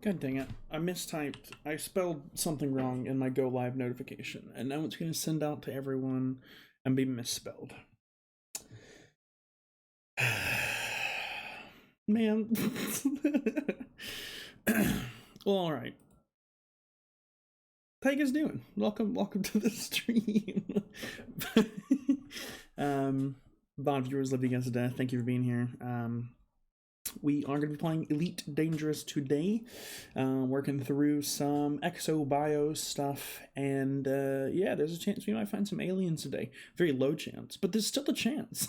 God dang it. I mistyped. I spelled something wrong in my go live notification, and now it's going to send out to everyone and be misspelled. Man. Well, alright. How you guys doing? Welcome to the stream. Bond viewers, love you guys to death. Thank you for being here. We are going to be playing Elite Dangerous today, working through some Exobios stuff, and yeah, there's a chance we might find some aliens today. Very low chance, but there's still a chance.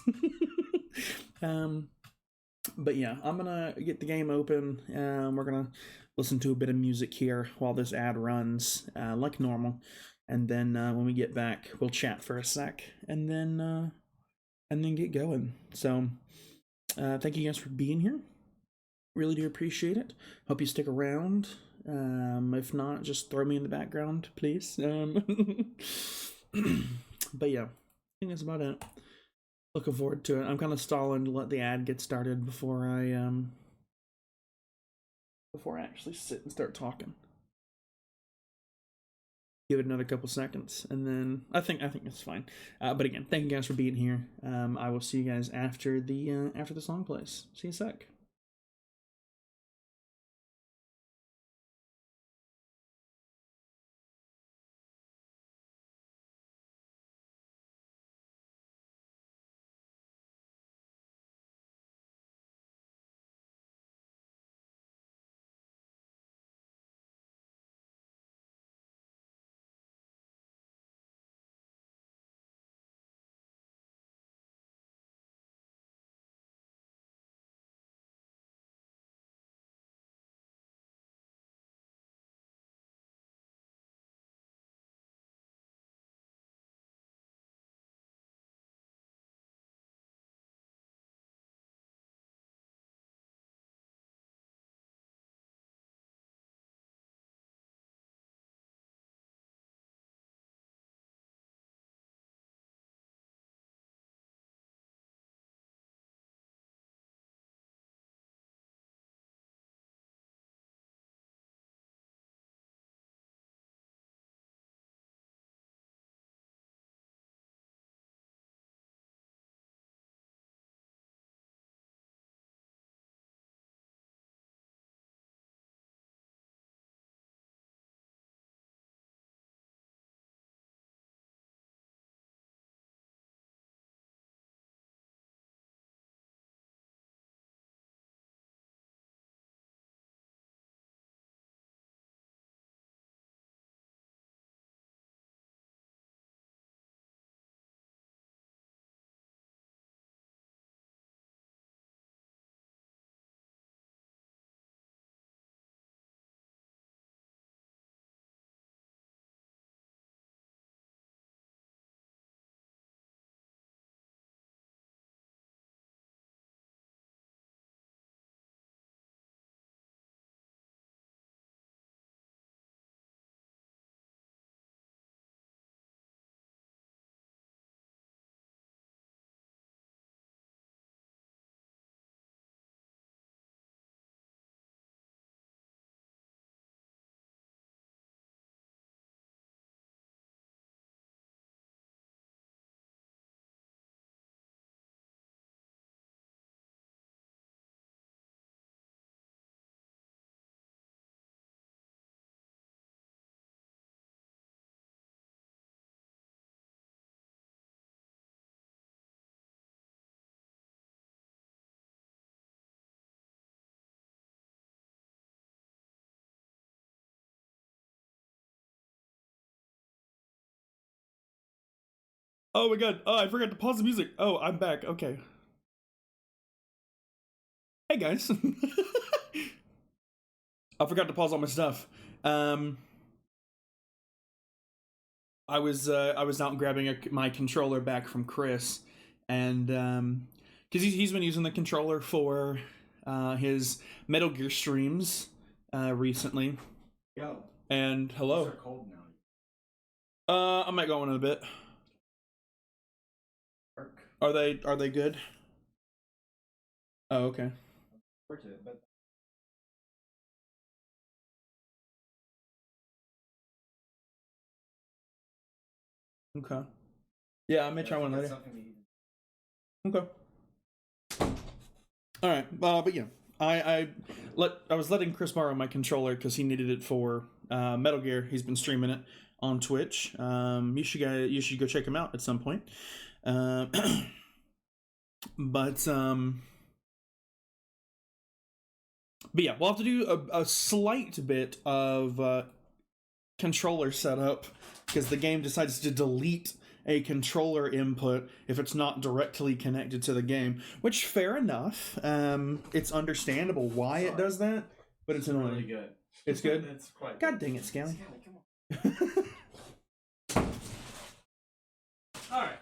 But yeah, I'm gonna get the game open. We're gonna listen to a bit of music here while this ad runs, like normal, and then when we get back, we'll chat for a sec, and then get going. So, thank you guys for being here. Really do appreciate it. Hope you stick around. If not, just throw me in the background, please. But yeah, I think that's about it. Looking forward to it. I'm kind of stalling to let the ad get started before I actually sit and start talking. Give it another couple seconds, and then I think it's fine. But again, thank you guys for being here. I will see you guys after the song plays. See you in a sec. Oh my god. Oh, I forgot to pause the music. Oh, I'm back. Okay. Hey guys. I forgot to pause all my stuff. Um I was out grabbing my controller back from Chris, and because he's been using the controller for his Metal Gear streams recently. Yo. And hello. These are cold now. I might go on in a bit. Work. Are they good? Oh, okay. But Okay. Yeah, I may try one later. Okay. All right. But yeah, I was letting Chris borrow my controller because he needed it for Metal Gear. He's been streaming it on Twitch. You should go check him out at some point. Uh, but but yeah, we'll have to do a slight bit of controller setup because the game decides to delete a controller input if it's not directly connected to the game, which fair enough. It's understandable why it does that, but it's annoying. Really good. It's good. It's quite God good. dang it, Scally. Come on. All right.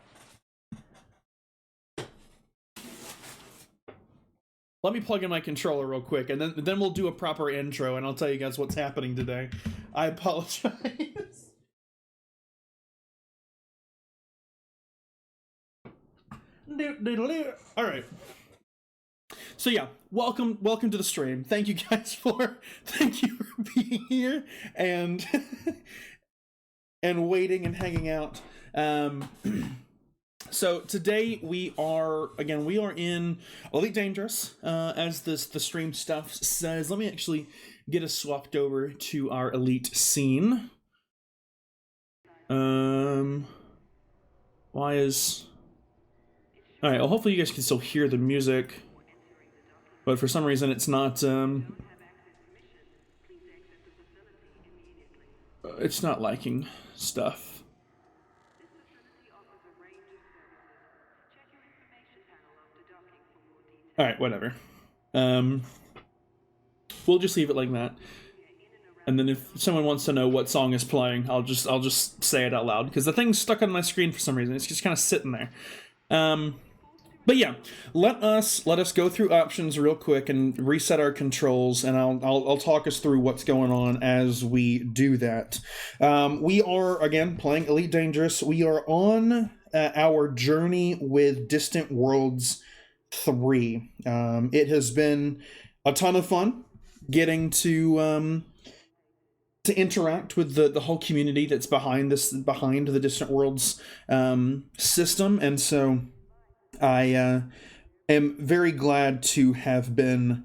Let me plug in my controller real quick, and then we'll do a proper intro, and I'll tell you guys what's happening today. I apologize. All right. So yeah, welcome to the stream. Thank you guys for being here and and waiting and hanging out. So today we are in Elite Dangerous, as the stream stuff says. Let me actually get us swapped over to our Elite scene. Why is... Alright, well, hopefully you guys can still hear the music, but for some reason it's not, it's not liking stuff. Alright, whatever. We'll just leave it like that. And then if someone wants to know what song is playing, I'll just say it out loud, because the thing's stuck on my screen for some reason. It's just kind of sitting there. But yeah, let us go through options real quick and reset our controls, and I'll talk us through what's going on as we do that. We are again playing Elite Dangerous. We are on our journey with Distant Worlds 3. It has been a ton of fun getting to interact with the whole community that's behind the Distant Worlds system, and so I am very glad to have been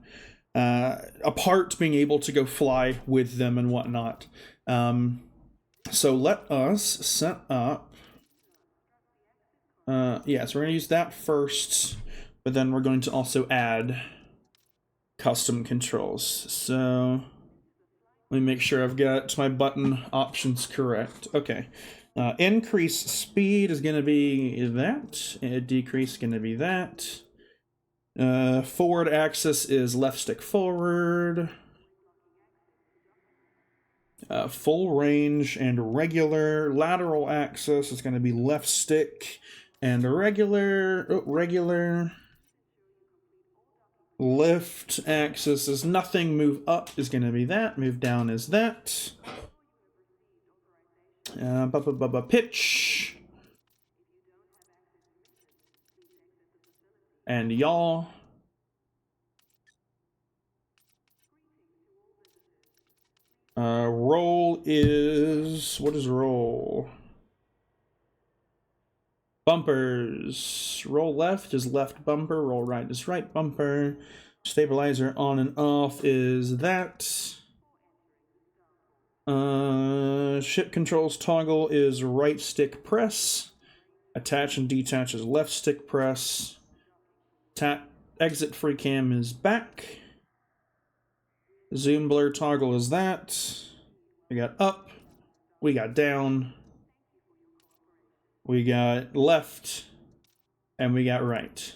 a part, being able to go fly with them and whatnot. So let us set up. Yeah, so we're gonna use that first, but then we're going to also add custom controls. So let me make sure I've got my button options correct. Okay. Increase speed is going to be that. Decrease is going to be that. Forward axis is left stick forward. Full range and regular. Lateral axis is going to be left stick and regular. Oh, regular. Lift axis is nothing. Move up is going to be that. Move down is that. Pitch. And yaw. Roll is... What is roll? Bumpers. Roll left is left bumper. Roll right is right bumper. Stabilizer on and off is that. Ship controls toggle is right stick press. Attach and detach is left stick press. Exit free cam is back. Zoom blur toggle is that. We got up. We got down. We got left. And we got right.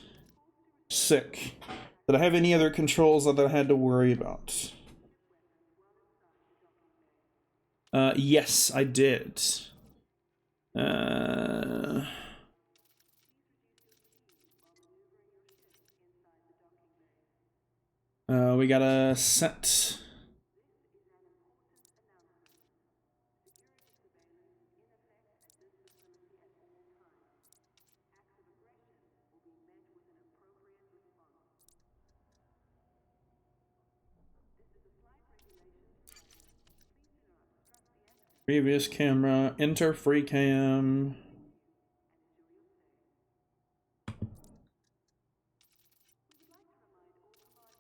Sick. Did I have any other controls that I had to worry about? Yes, I did. We gotta set... Previous camera, enter free cam.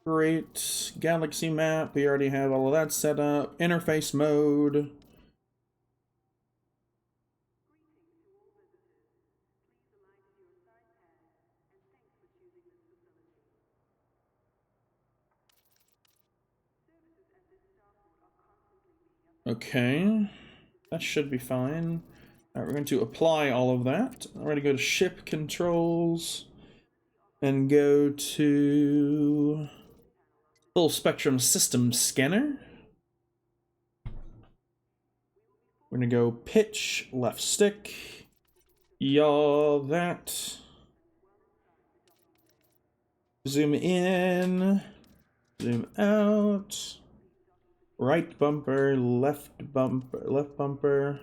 Great. Galaxy map. We already have all of that set up. Interface mode. Okay. That should be fine. Alright, we're going to apply all of that. We're going to go to ship controls and go to full spectrum system scanner. We're going to go pitch, left stick, yaw that. Zoom in, zoom out. Right bumper, left bumper.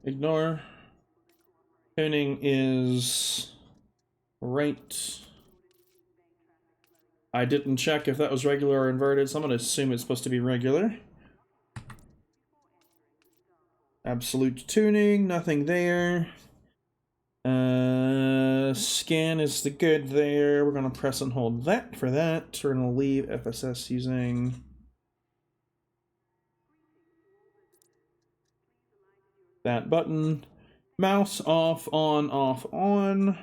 Ignore. Tuning is right. I didn't check if that was regular or inverted, so I'm going to assume it's supposed to be regular. Absolute tuning, nothing there. Scan is the good there. We're going to press and hold that for that. We're going to leave FSS using that button. Mouse off, on, off, on.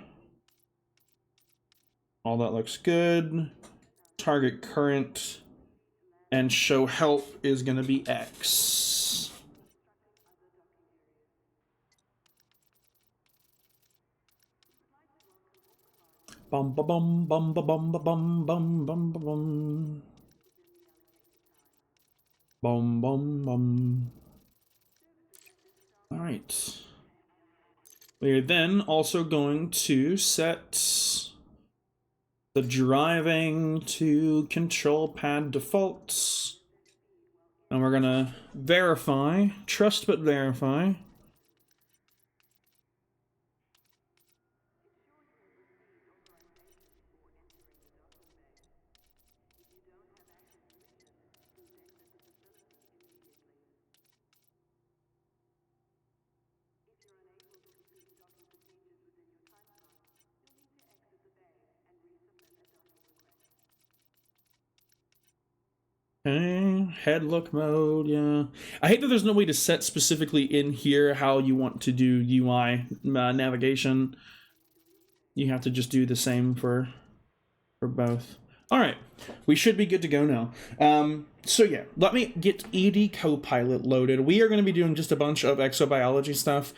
All that looks good. Target current and show help is going to be X. Bum ba bum bum ba bum ba bum bum bum ba bum. Bum bum bum. All right. We are then also going to set the driving to control pad defaults. And we're gonna verify, trust but verify. Okay, head look mode, yeah. I hate that there's no way to set specifically in here how you want to do UI navigation. You have to just do the same for both. All right, we should be good to go now. So yeah, let me get ED Copilot loaded. We are going to be doing just a bunch of exobiology stuff.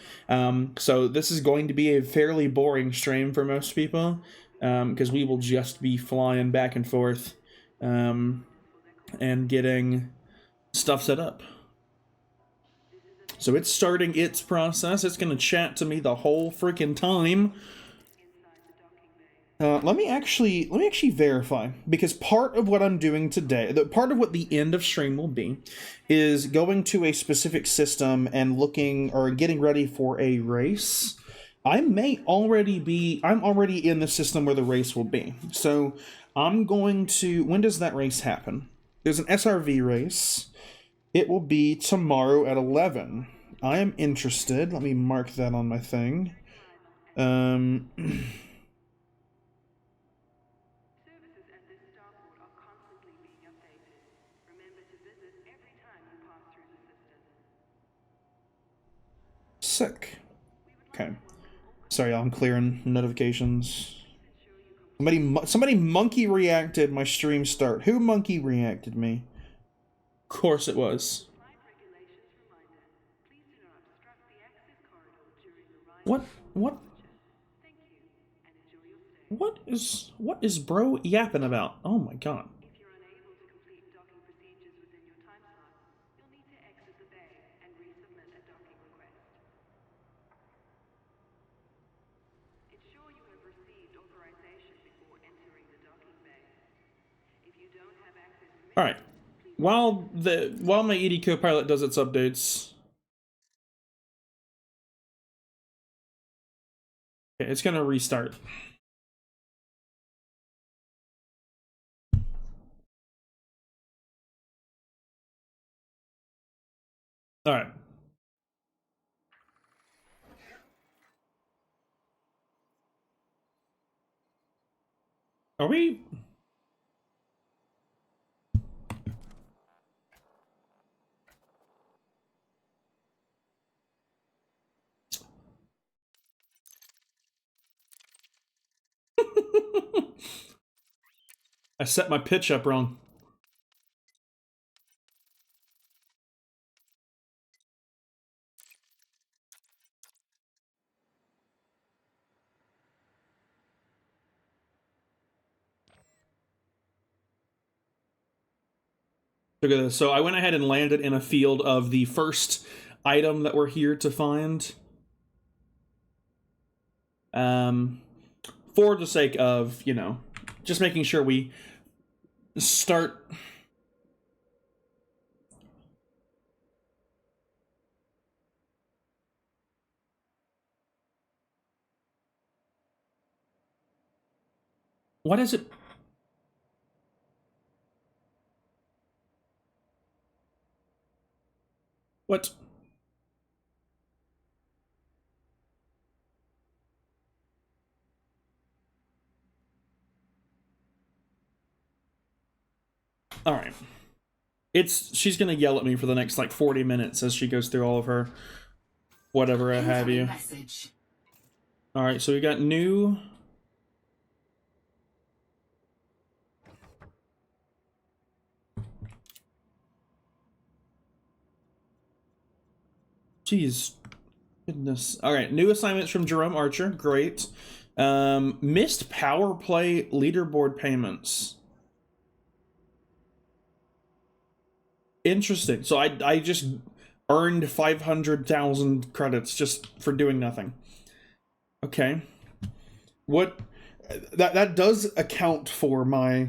So this is going to be a fairly boring stream for most people, because we will just be flying back and forth, and getting stuff set up. So it's starting its process. It's going to chat to me the whole freaking time. Let me actually verify, because part of what I'm doing today, part of what the end of stream will be, is going to a specific system and looking or getting ready for a race. I'm already in the system where the race will be. So I'm going to, when does that race happen? There's an SRV race. It will be tomorrow at 11. I am interested. Let me mark that on my thing. Sick. Okay. Sorry, I'm clearing notifications. Somebody monkey reacted my stream start. Who monkey reacted me? Of course it was. What? What is bro yapping about? Oh my god. All right. While my ED Copilot does its updates, okay, it's gonna restart. All right. Are we? I set my pitch up wrong. Look at this. So I went ahead and landed in a field of the first item that we're here to find. Um, for the sake of, you know, just making sure we start. What is it? What? All right. She's gonna yell at me for the next like 40 minutes as she goes through all of her whatever I have you. Message. All right, so we got new. Jeez, goodness. All right, new assignments from Jerome Archer. Great. Missed power play leaderboard payments. Interesting. So I just earned 500,000 credits just for doing nothing. Okay. What that does account for my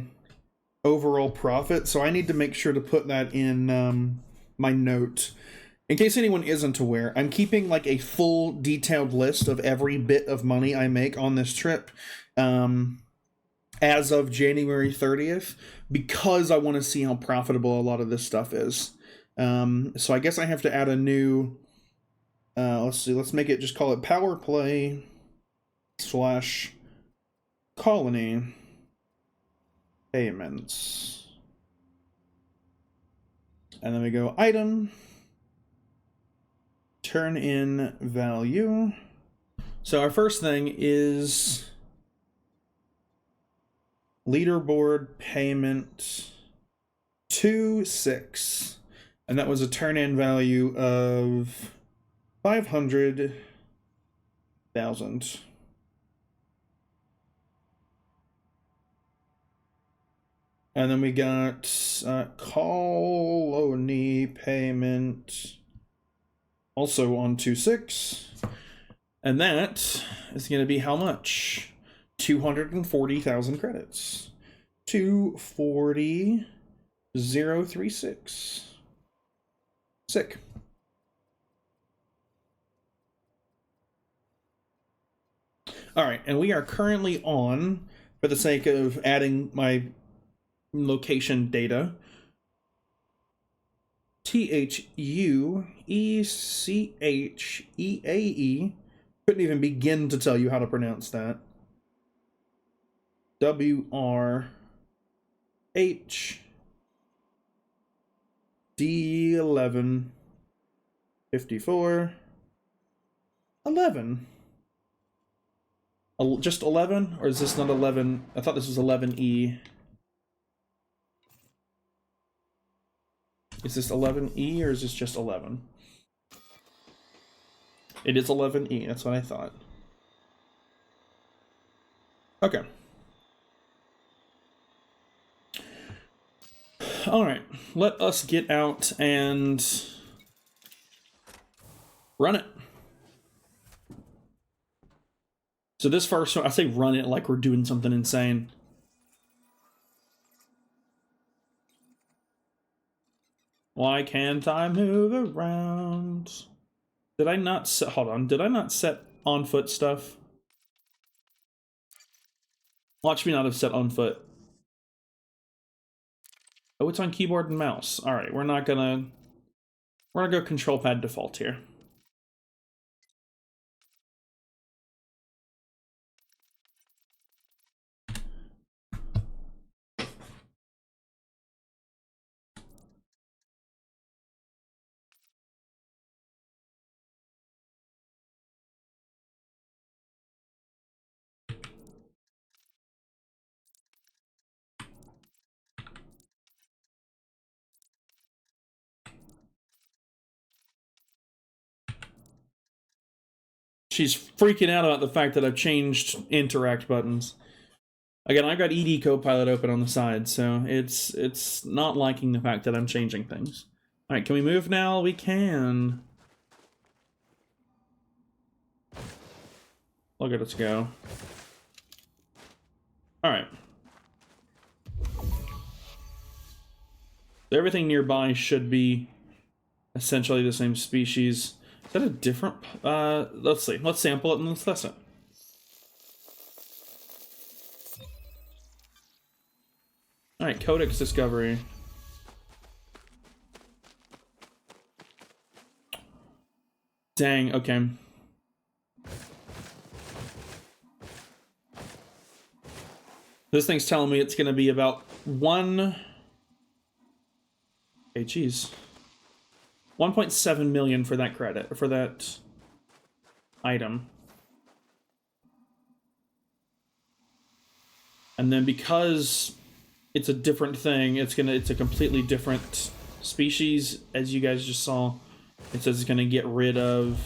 overall profit, so I need to make sure to put that in my note. In case anyone isn't aware, I'm keeping like a full detailed list of every bit of money I make on this trip as of January 30th because I want to see how profitable a lot of this stuff is. So I guess I have to add a new let's see, let's make it, just call it power play / colony payments. And then we go item, turn in value. So our first thing is leaderboard payment 2-6. And that was a turn in value of 500,000. And then we got colony payment also on 2-6. And that is going to be how much? 240,000 credits. 240,036. Sick. All right, and we are currently on, for the sake of adding my location data, THUECHEAE. Couldn't even begin to tell you how to pronounce that. WRH D1154 11. Just 11, or is this not 11? I thought this was 11E. Is this 11E or is this just 11? It is 11E, that's what I thought. Okay. Alright, let us get out and run it. So this first one, I say run it like we're doing something insane. Why can't I move around? Did I not set, hold on, did I not set on foot stuff? Watch me not have set on foot. Oh, it's on keyboard and mouse. Alright, we're gonna go control pad default here. she's freaking out about the fact that I've changed interact buttons. Again, I've got ED Copilot open on the side, so it's not liking the fact that I'm changing things. Alright, can we move now? We can. Look at us go. Alright. Everything nearby should be essentially the same species. Is that a different... let's see. Let's sample it and let's test it. Alright, Codex Discovery. Dang, okay. This thing's telling me it's gonna be about 1... Okay, geez. 1.7 million for that credit, for that item. And then because it's a different thing, it's a completely different species, as you guys just saw. It says it's gonna get rid of...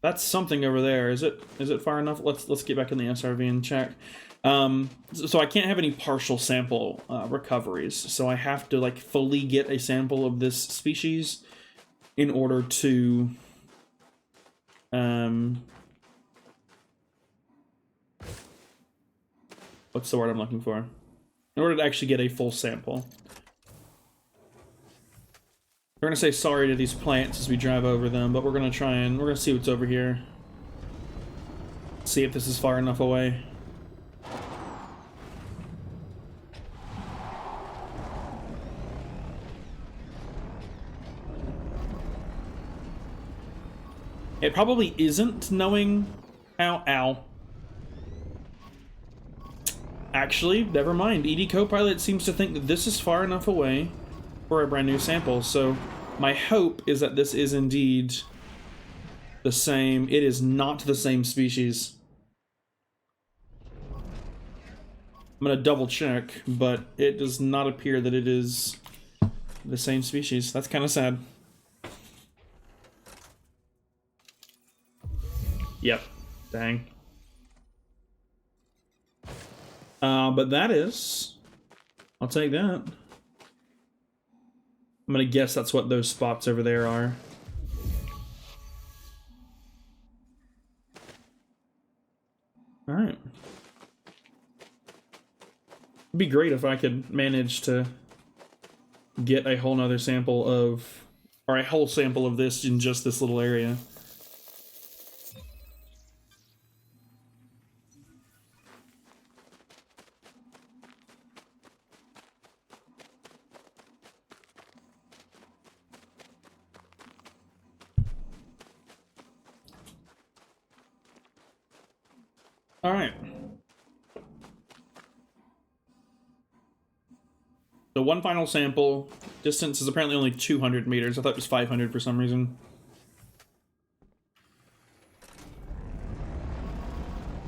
That's something over there. Is it far enough? Let's get back in the SRV and check. So I can't have any partial sample recoveries. So I have to like fully get a sample of this species in order to what's the word I'm looking for? In order to actually get a full sample. We're gonna say sorry to these plants as we drive over them, but we're gonna see what's over here. See if this is far enough away. It probably isn't, knowing how... Ow. Actually, never mind. ED Copilot seems to think that this is far enough away for a brand new sample, so my hope is that this is indeed the same. It is not the same species. I'm gonna double check, but it does not appear that it is the same species. That's kind of sad. Yep. Dang. But that is... I'll take that. I'm gonna guess that's what those spots over there are. Alright. It'd be great if I could manage to get a whole nother sample of... or a whole sample of this in just this little area. Alright. So one final sample. Distance is apparently only 200 meters. I thought it was 500 for some reason.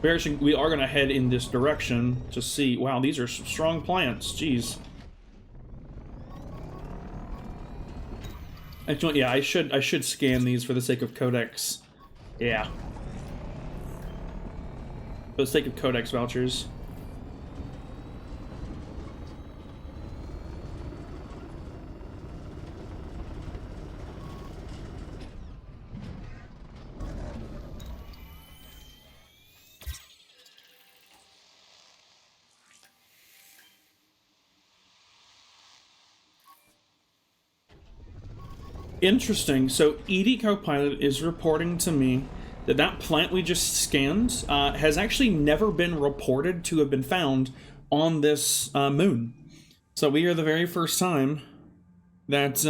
We are going to head in this direction to see... Wow, these are strong plants. Jeez. Actually, yeah, I should scan these for the sake of Codex. Yeah. For the sake of Codex vouchers. Interesting. So ED Copilot is reporting to me that that plant we just scanned has actually never been reported to have been found on this moon. So we are the very first time that...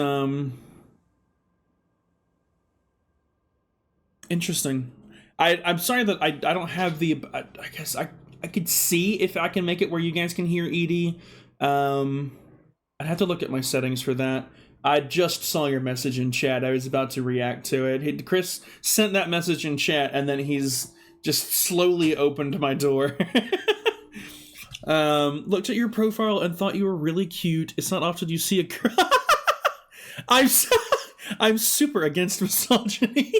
Interesting. I'm sorry that I don't have the... I guess I could see if I can make it where you guys can hear ED. I'd have to look at my settings for that. I just saw your message in chat. I was about to react to it. Chris sent that message in chat, and then he's just slowly opened my door. Looked at your profile and thought you were really cute. It's not often you see a girl. I'm super against misogyny.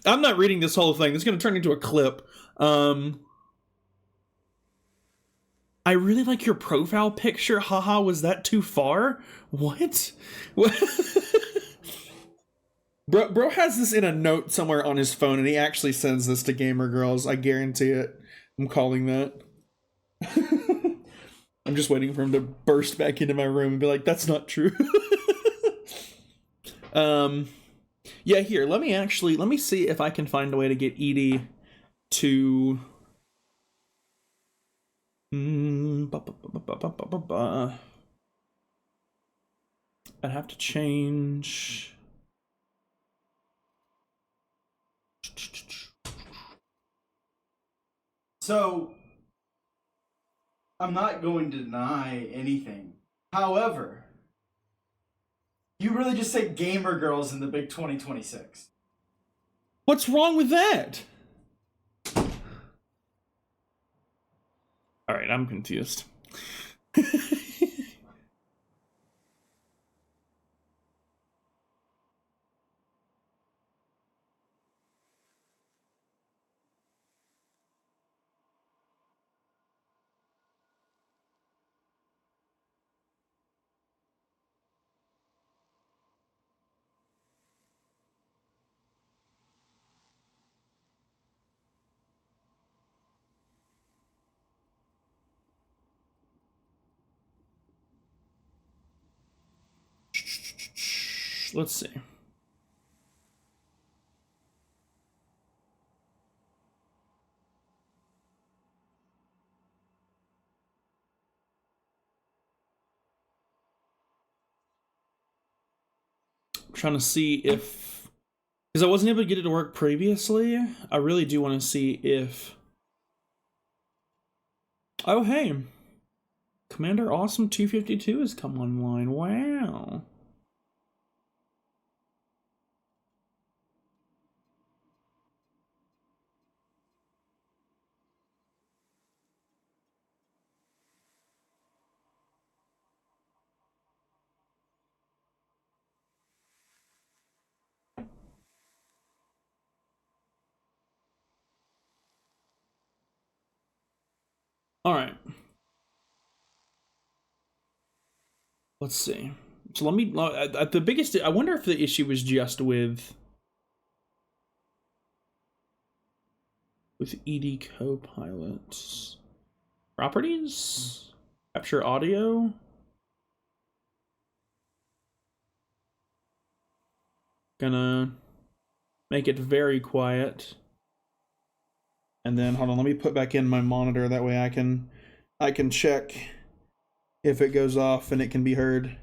I'm not reading this whole thing. It's going to turn into a clip. I really like your profile picture. Haha, was that too far? What? What? Bro has this in a note somewhere on his phone, and he actually sends this to gamer girls. I guarantee it. I'm calling that. I'm just waiting for him to burst back into my room and be like, "That's not true." Yeah. Here, let me see if I can find a way to get Edie to. I'd have to change. So, I'm not going to deny anything. However, you really just said gamer girls in the big 2026. What's wrong with that? All right, I'm confused. Let's see. I'm trying to see if, because I wasn't able to get it to work previously. I really do want to see if. Oh hey, Commander Awesome 252 has come online. Wow. All right. Let's see. So let me. The biggest. I wonder if the issue was just with ED Copilot properties, capture audio. Gonna make it very quiet. And then hold on, let me put back in my monitor, that way I can check if it goes off and it can be heard.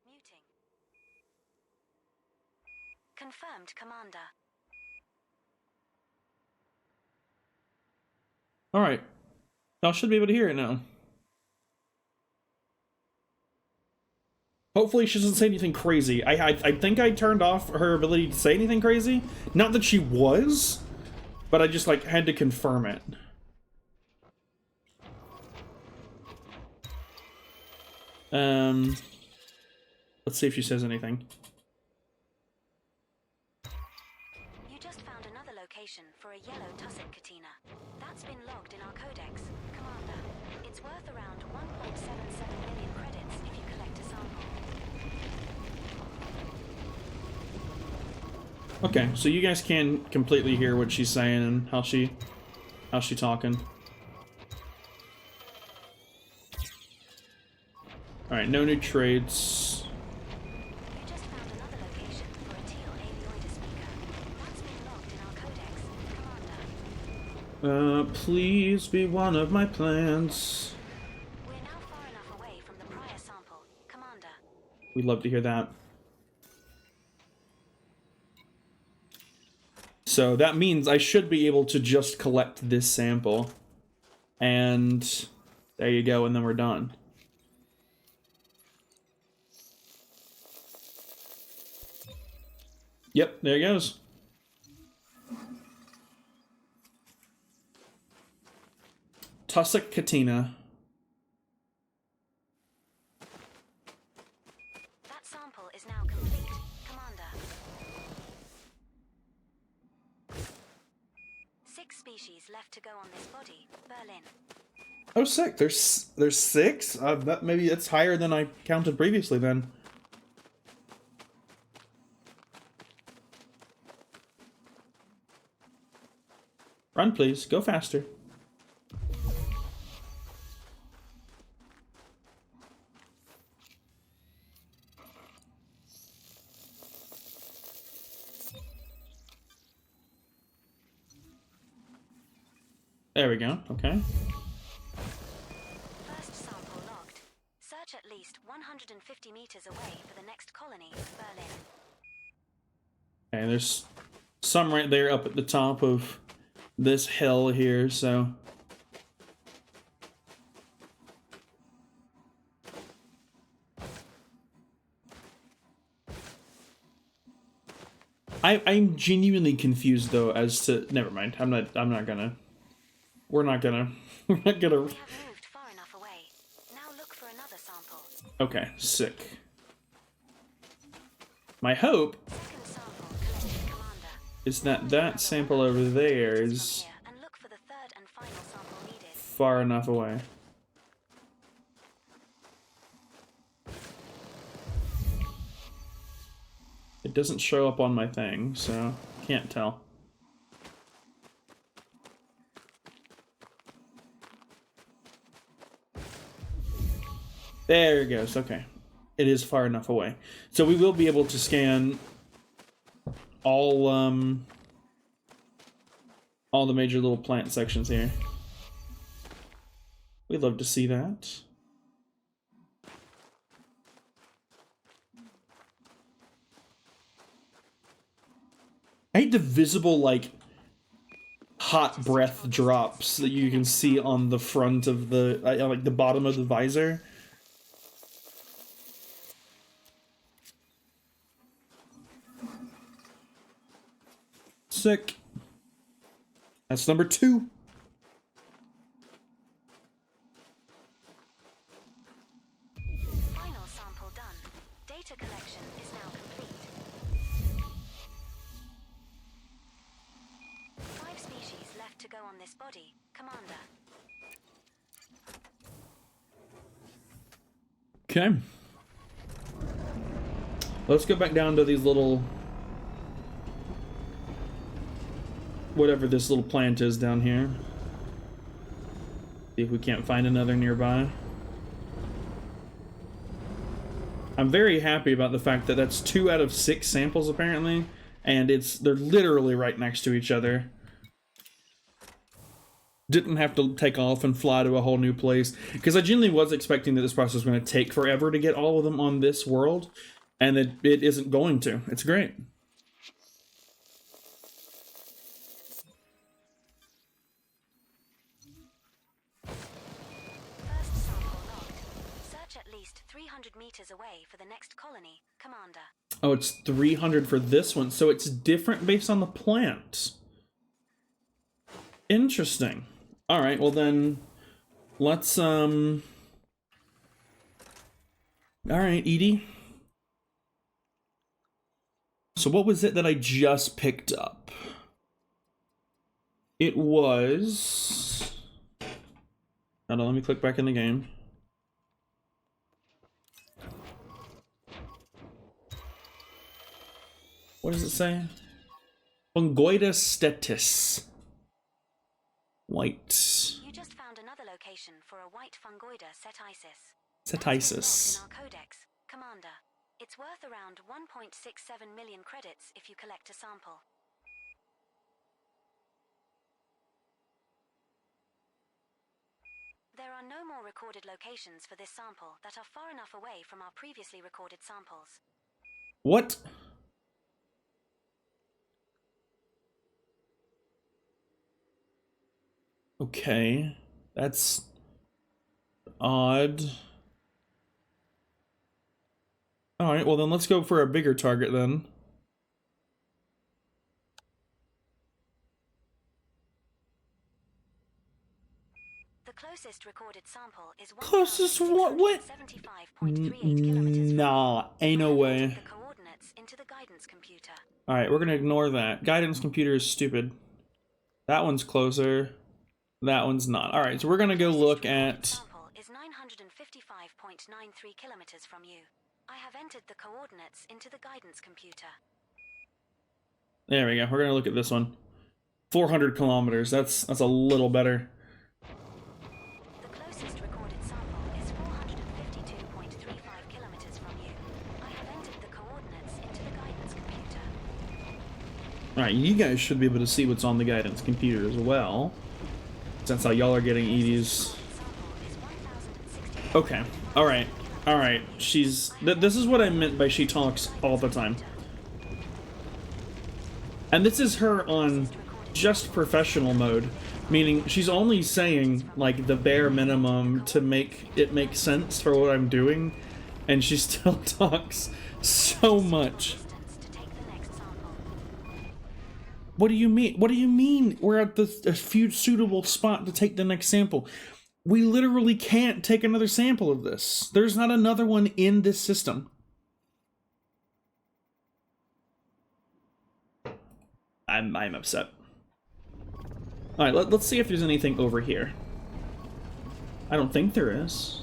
Muting. Confirmed, Commander. Alright. Y'all should be able to hear it now. Hopefully she doesn't say anything crazy. I think I turned off her ability to say anything crazy. Not that she was, but I just like had to confirm it. Let's see if she says anything. You just found another location for a yellow tussock Katina. That's been logged in our codex, Commander. It's worth around 1.77 million credits if you collect a sample. Okay, so you guys can completely hear what she's saying and how's she talking. Alright, no new trades. You just found another location for a teal avioida speaker. That's been logged in our codex, Commander. Please be one of my plans. We're now far enough away from the prior sample, Commander. We'd love to hear that. So that means I should be able to just collect this sample. And there you go, and then we're done. Yep, there he goes. Tussock Katina. That sample is now complete, Commander. 6 species left to go on this body, Berlin. Oh, sick. There's 6? Maybe that's higher than I counted previously then. Run, please. Go faster. There we go. Okay. First sample logged. Search at least 150 meters away for the next colony, Berlin. Okay, there's some right there up at the top of this hill here, so... I'm genuinely confused though as to... Never mind. I'm not gonna... We're not gonna... We're not gonna... We have moved far enough away. Now look for another sample. Okay, sick. My hope Second sample collected, Commander. is that sample over there is And look for the third and final sample needed. far enough away. It doesn't show up on my thing, so can't tell. There it goes, okay. It is far enough away. So we will be able to scan all the major little plant sections here. We'd love to see that. I hate the visible, like, hot breath drops that you can see on the front of the, like, the bottom of the visor. Sick. That's number 2. Final sample done. Data collection is now complete. 5 species left to go on this body, Commander. Okay. Let's go back down to these little... whatever this little plant is down here. See if we can't find another nearby. I'm very happy about the fact that that's 2 out of 6 samples apparently, and they're literally right next to each other. Didn't have to take off and fly to a whole new place, because I genuinely was expecting that this process was going to take forever to get all of them on this world, and it isn't going to. It's great. First sample logged. Search at least 300 meters away for the next colony, Commander. Oh, it's 300 for this one, so it's different based on the plant. Interesting. Alright, well then, let's, Alright, Edie. So what was it that I just picked up? It was... Hold on, let me click back in the game. What does it say? Fungoida stetis. White. You just found another location for a white fungoida setisis. Setisis. In our codex, Commander. It's worth around 1.67 million credits if you collect a sample. There are no more recorded locations for this sample that are far enough away from our previously recorded samples. What? Okay. That's odd. Alright, well then let's go for a bigger target then. closest recorded sample is Closest what? 1,675.38 kilometers from Nah, ain't no I have way. entered the coordinates into the guidance computer. Alright, we're gonna ignore that. Guidance computer is stupid. That one's closer. That one's not. Alright, so we're gonna go look at... Sample is 955.93 kilometers from you. I have entered the coordinates into the guidance computer. There we go. We're gonna look at this one. 400 kilometers. That's a little better. The closest recorded sample is 452.35 kilometers from you. I have entered the coordinates into the guidance computer. Alright, you guys should be able to see what's on the guidance computer as well. Since how y'all are getting Edie's. Okay. Alright. Alright. She's... this is what I meant by she talks all the time. And this is her on just professional mode. Meaning, she's only saying, like, the bare minimum to make it make sense for what I'm doing. And she still talks so much. What do you mean? What do you mean we're at a suitable spot to take the next sample? We literally can't take another sample of this. There's not another one in this system. I'm upset. Alright, let's see if there's anything over here. I don't think there is.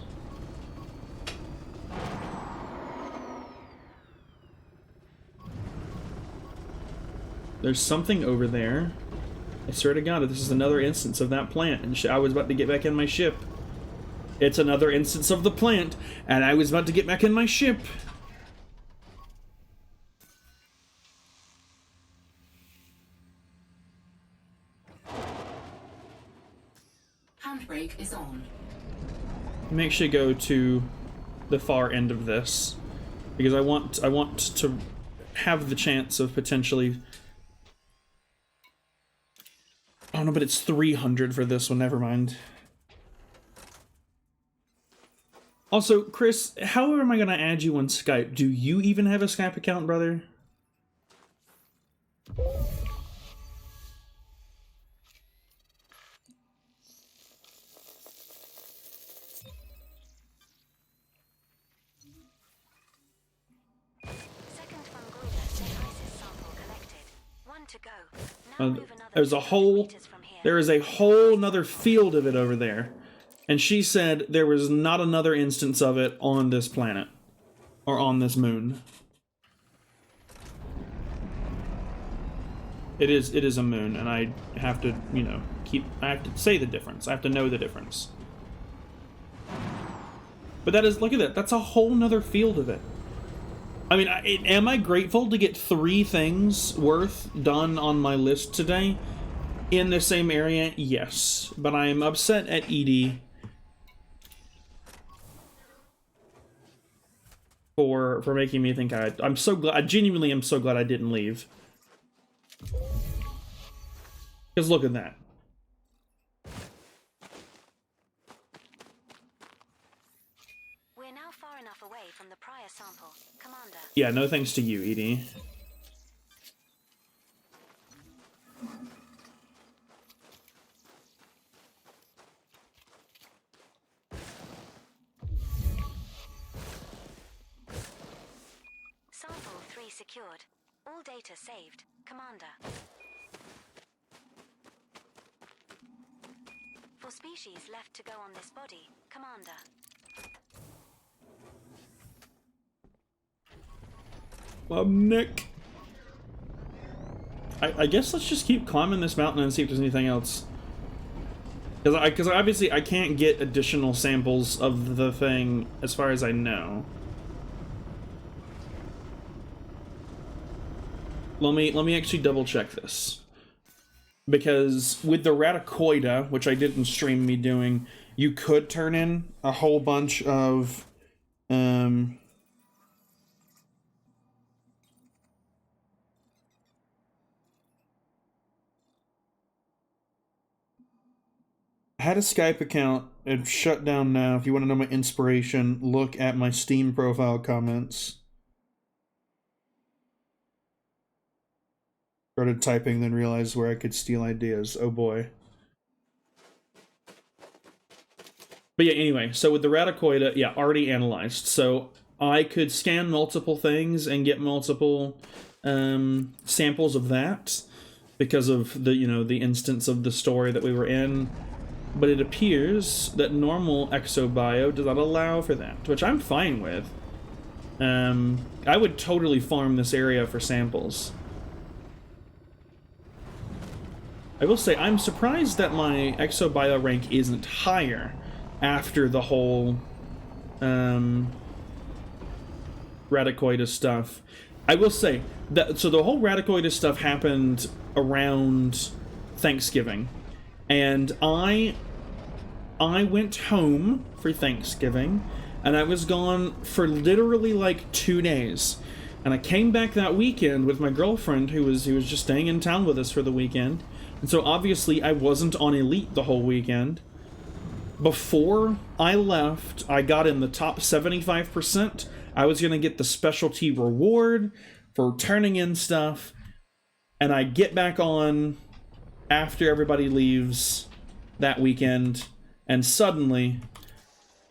There's something over there. I swear to God, this is another instance of that plant, and I was about to get back in my ship. It's another instance of the plant, and I was about to get back in my ship. Handbrake is on. Make sure you go to the far end of this, because I want to have the chance of potentially... Oh no, but it's 300 for this one, never mind. Also, Chris, how am I gonna add you on Skype? Do you even have a Skype account, brother? There's a whole... There is a whole nother field of it over there. And she said there was not another instance of it on this planet. Or on this moon. It is a moon, and I have to, you know, I have to say the difference. I have to know the difference. But that is, look at that. That's a whole nother field of it. I mean, am I grateful to get 3 things worth done on my list today in the same area? Yes. But I am upset at Edie for making me think I'm so glad, I genuinely am so glad I didn't leave. Because look at that. We're now far enough away from the prior sample, Commander. Yeah, no thanks to you, Edie. Sample 3 secured. All data saved, Commander. For species left to go on this body, Commander. Nick. I guess let's just keep climbing this mountain and see if there's anything else. Because obviously I can't get additional samples of the thing as far as I know. Let me actually double check this. Because with the Radicoida, which I didn't stream me doing, you could turn in a whole bunch of I had a Skype account. It's shut down now. If you want to know my inspiration, look at my Steam profile comments. Started typing, then realized where I could steal ideas. Oh boy. But yeah, anyway, so with the Radicoida, yeah, already analyzed. So I could scan multiple things and get multiple samples of that because of the, the instance of the story that we were in. But it appears that normal Exobio does not allow for that, which I'm fine with. I would totally farm this area for samples. I will say, I'm surprised that my Exobio rank isn't higher after the whole Radicoida stuff. I will say that so the whole Radicoida stuff happened around Thanksgiving, and I went home for Thanksgiving, and I was gone for literally like 2 days, and I came back that weekend with my girlfriend who was just staying in town with us for the weekend, and so obviously I wasn't on Elite the whole weekend. Before I left, I got in the top 75%. I was going to get the specialty reward for turning in stuff, and I get back on after everybody leaves that weekend, and suddenly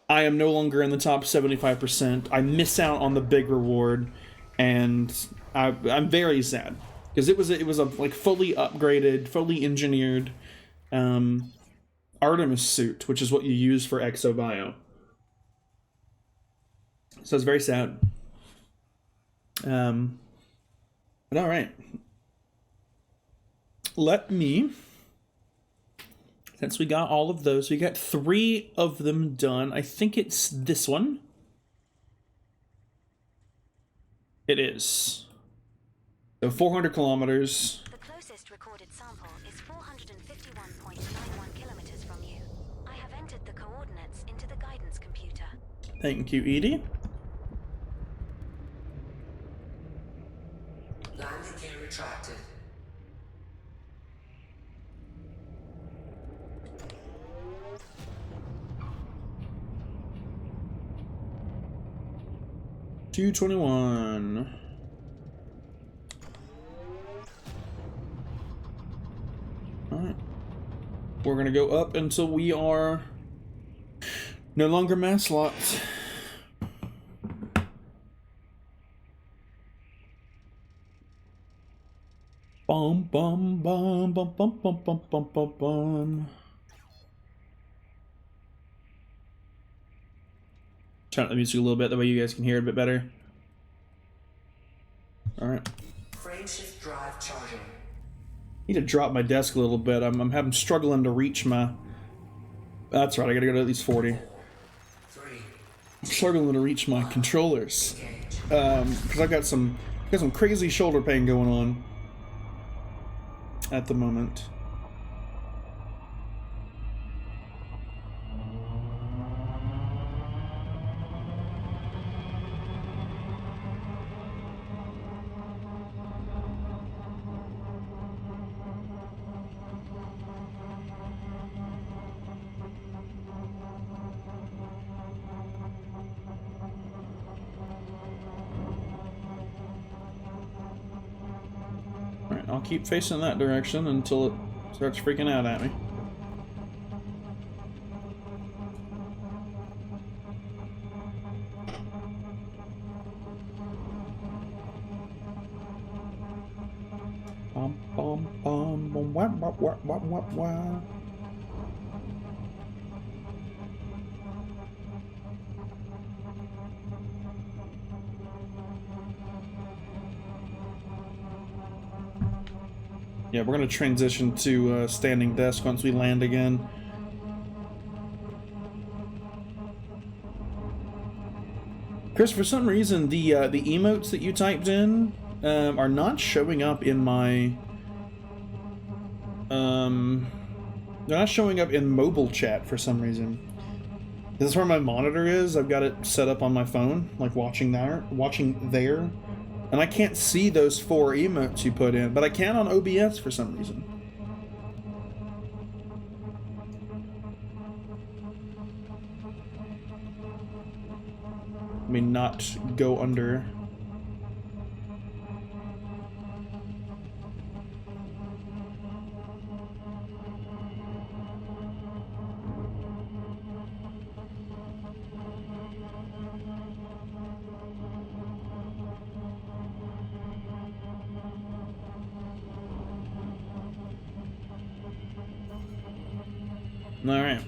I am no longer in the top 75%. I miss out on the big reward, and I'm very sad because it was a like fully upgraded, fully engineered Artemis suit, which is what you use for Exobio. So it's very sad. But all right. Let me, since we got all of those, we got 3 of them done. I think it's this one. It is. So 400 kilometers. The closest recorded sample is 451.91 kilometers from you. I have entered the coordinates into the guidance computer. Thank you, Edie. Landing gear retracted. $221. Alright. We're gonna go up until we are no longer mass locked. Bum bum bum bum bum bum bum bum bum bum. Turn up the music a little bit, that way you guys can hear it a bit better. Alright. Frameshift drive charging. Need to drop my desk a little bit. I'm struggling to reach my... That's right, I gotta go to at least 40. 3. I'm struggling to reach my controllers. Because I've got some crazy shoulder pain going on at the moment. Alright, I'll keep facing that direction until it starts freaking out at me. Bum bum bum bum wah wah wah wah wah wah. Yeah, we're gonna transition to standing desk once we land again. Chris, for some reason, the emotes that you typed in are not showing up in my they're not showing up in mobile chat for some reason. This is where my monitor is. I've got it set up on my phone, like watching there, and I can't see those 4 emotes you put in, but I can on OBS for some reason. Let me not go under. All right.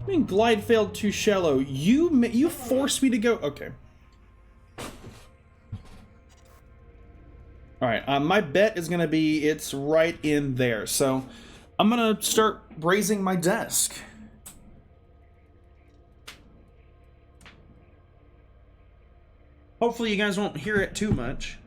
I mean, glide failed too shallow. You forced me to go. Okay. All right. My bet is gonna be it's right in there. So I'm gonna start raising my desk. Hopefully, you guys won't hear it too much.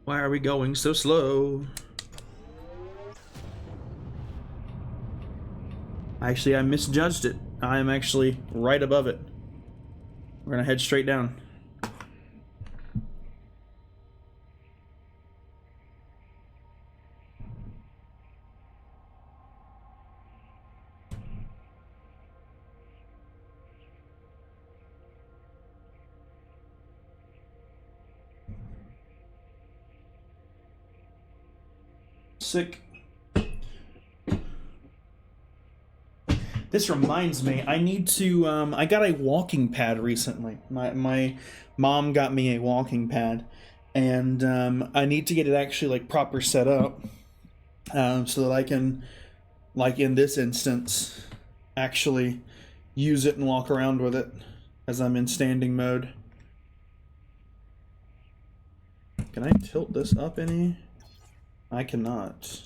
Why are we going so slow? Actually, I misjudged it. I am actually right above it. We're gonna head straight down. Sick. This reminds me, I need to, I got a walking pad recently. My mom got me a walking pad, and I need to get it actually, like, proper set up, so that I can, like in this instance, actually use it and walk around with it as I'm in standing mode. Can I tilt this up any? I cannot.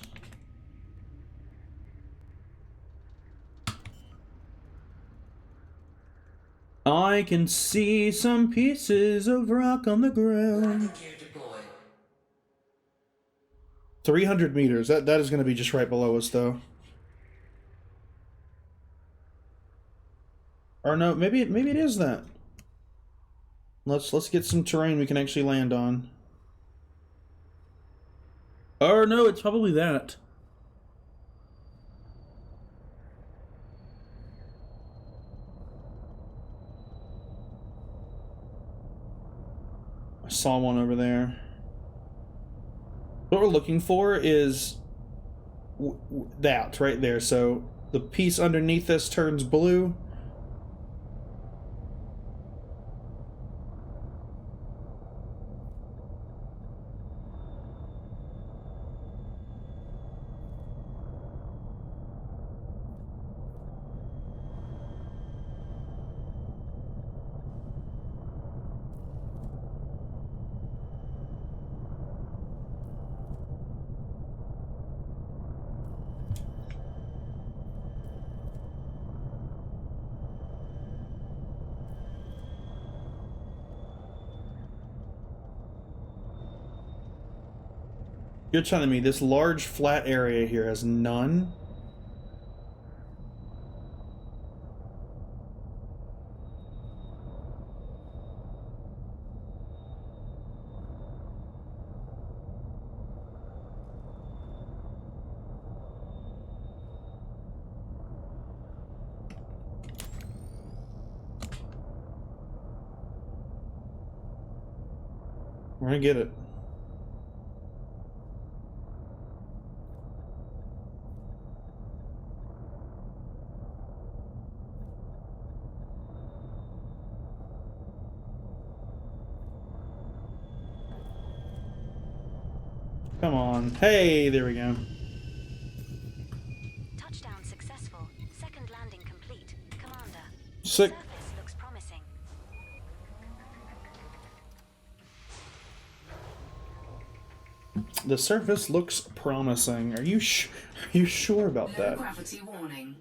I can see some pieces of rock on the ground. Landing gear deployed. 300 meters. That is going to be just right below us, though. Or no, maybe it is that. Let's get some terrain we can actually land on. Or no, it's probably that. I saw one over there. What we're looking for is that right there. So the piece underneath this turns blue. You're telling me this large flat area here has none? We're gonna get it. Come on. Hey, there we go. Touchdown successful. Second landing complete. Commander. Sick. Surface looks promising. The surface looks promising. Are you sure about Low that? gravity warning.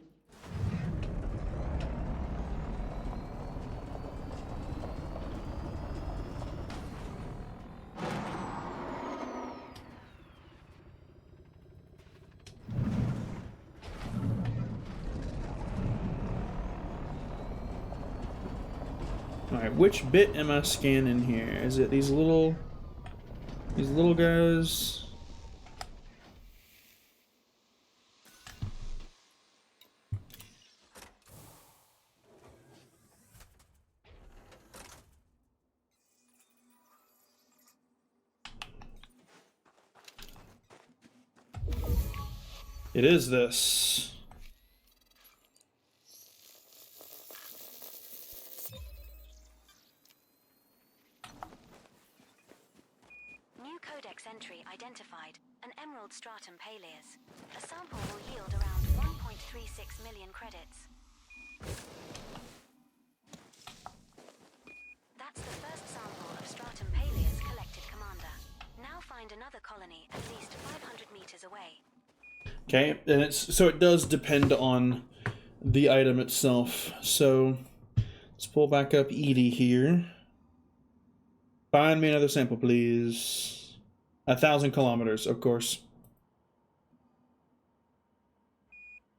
Alright, which bit am I scanning here? Is it these little guys? It is this. New codex entry identified. An emerald stratum paleus. A sample will yield around 1.36 million credits. That's the first sample of stratum paleus collected, Commander. Now find another colony at least 500 meters away. Okay, and it does depend on the item itself. So let's pull back up Edie here. Find me another sample, please. 1,000 kilometers, of course.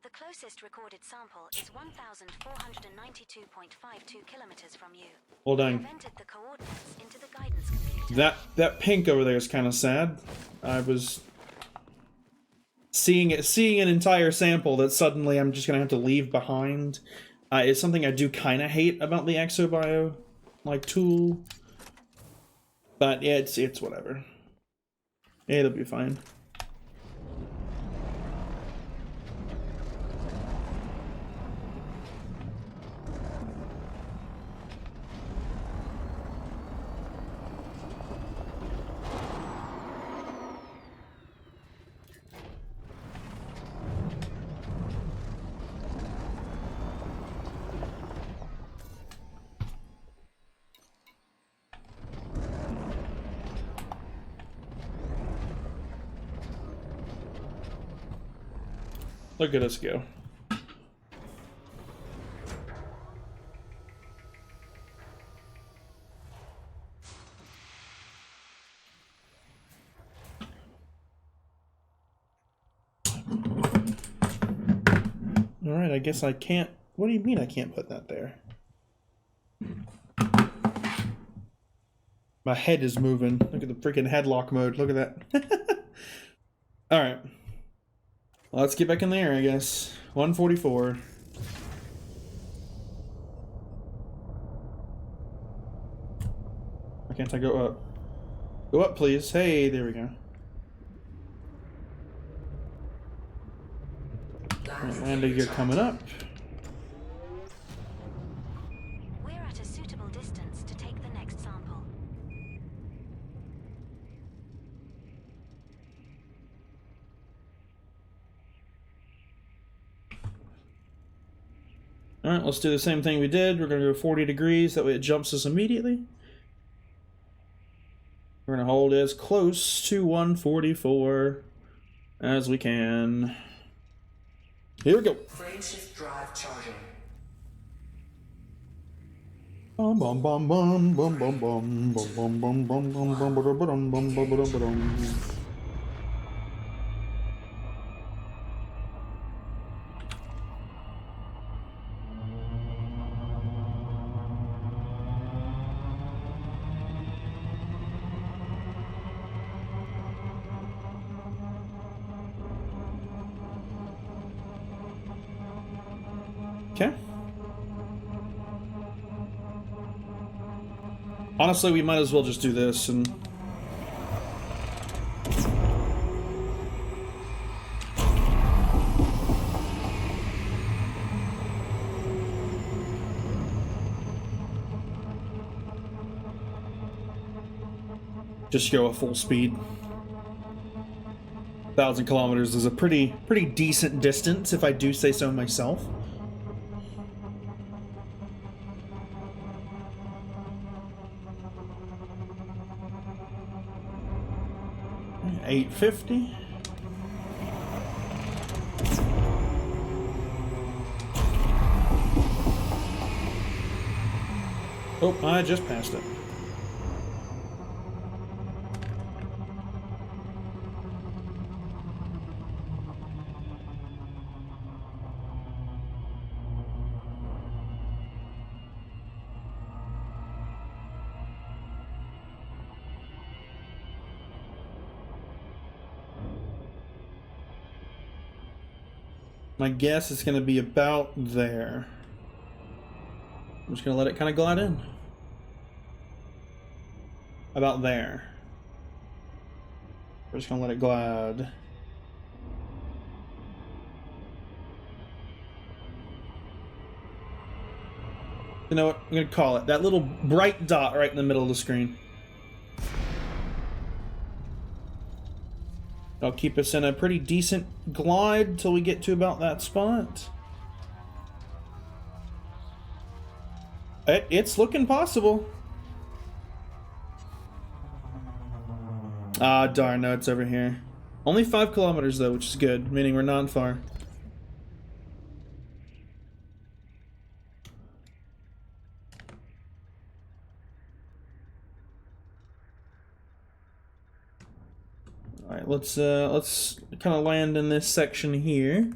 The closest recorded sample is 1,492.52 kilometers from you. Well done. I've entered the coordinates into the guidance computer. That pink over there is kind of sad. I was seeing an entire sample that suddenly I'm just gonna have to leave behind. It's something I do kind of hate about the Exobio tool, but yeah, it's whatever. Yeah, it'll be fine. Look at us go. Alright, I guess I can't... What do you mean I can't put that there? My head is moving. Look at the freaking headlock mode. Look at that. Alright. Well, let's get back in the air, I guess. 144. Why can't I go up? Go up, please. Hey, there we go. Landing gear coming up. We're at a suitable distance to take the next sample. Alright, let's do the same thing we did. We're going to go 40 degrees. That way it jumps us immediately. We're going to hold as close to 144 as we can. Here we go. Frameshift drive charging. Bum bum bum bum bum bum bum bum bum bum bum bum bum bum bum bum bum bum. Okay. Honestly, we might as well just do this and... just go at full speed. 1,000 kilometers is a pretty decent distance, if I do say so myself. $850. Oh, I just passed it. My guess is going to be about there. I'm just going to let it kind of glide in. About there. We're just going to let it glide. You know what? I'm gonna call it. That little bright dot right in the middle of the screen. That'll keep us in a pretty decent glide till we get to about that spot. It's looking possible. Ah, darn, no, it's over here. Only 5 kilometers, though, which is good, meaning we're not far. Alright, let's kind of land in this section here.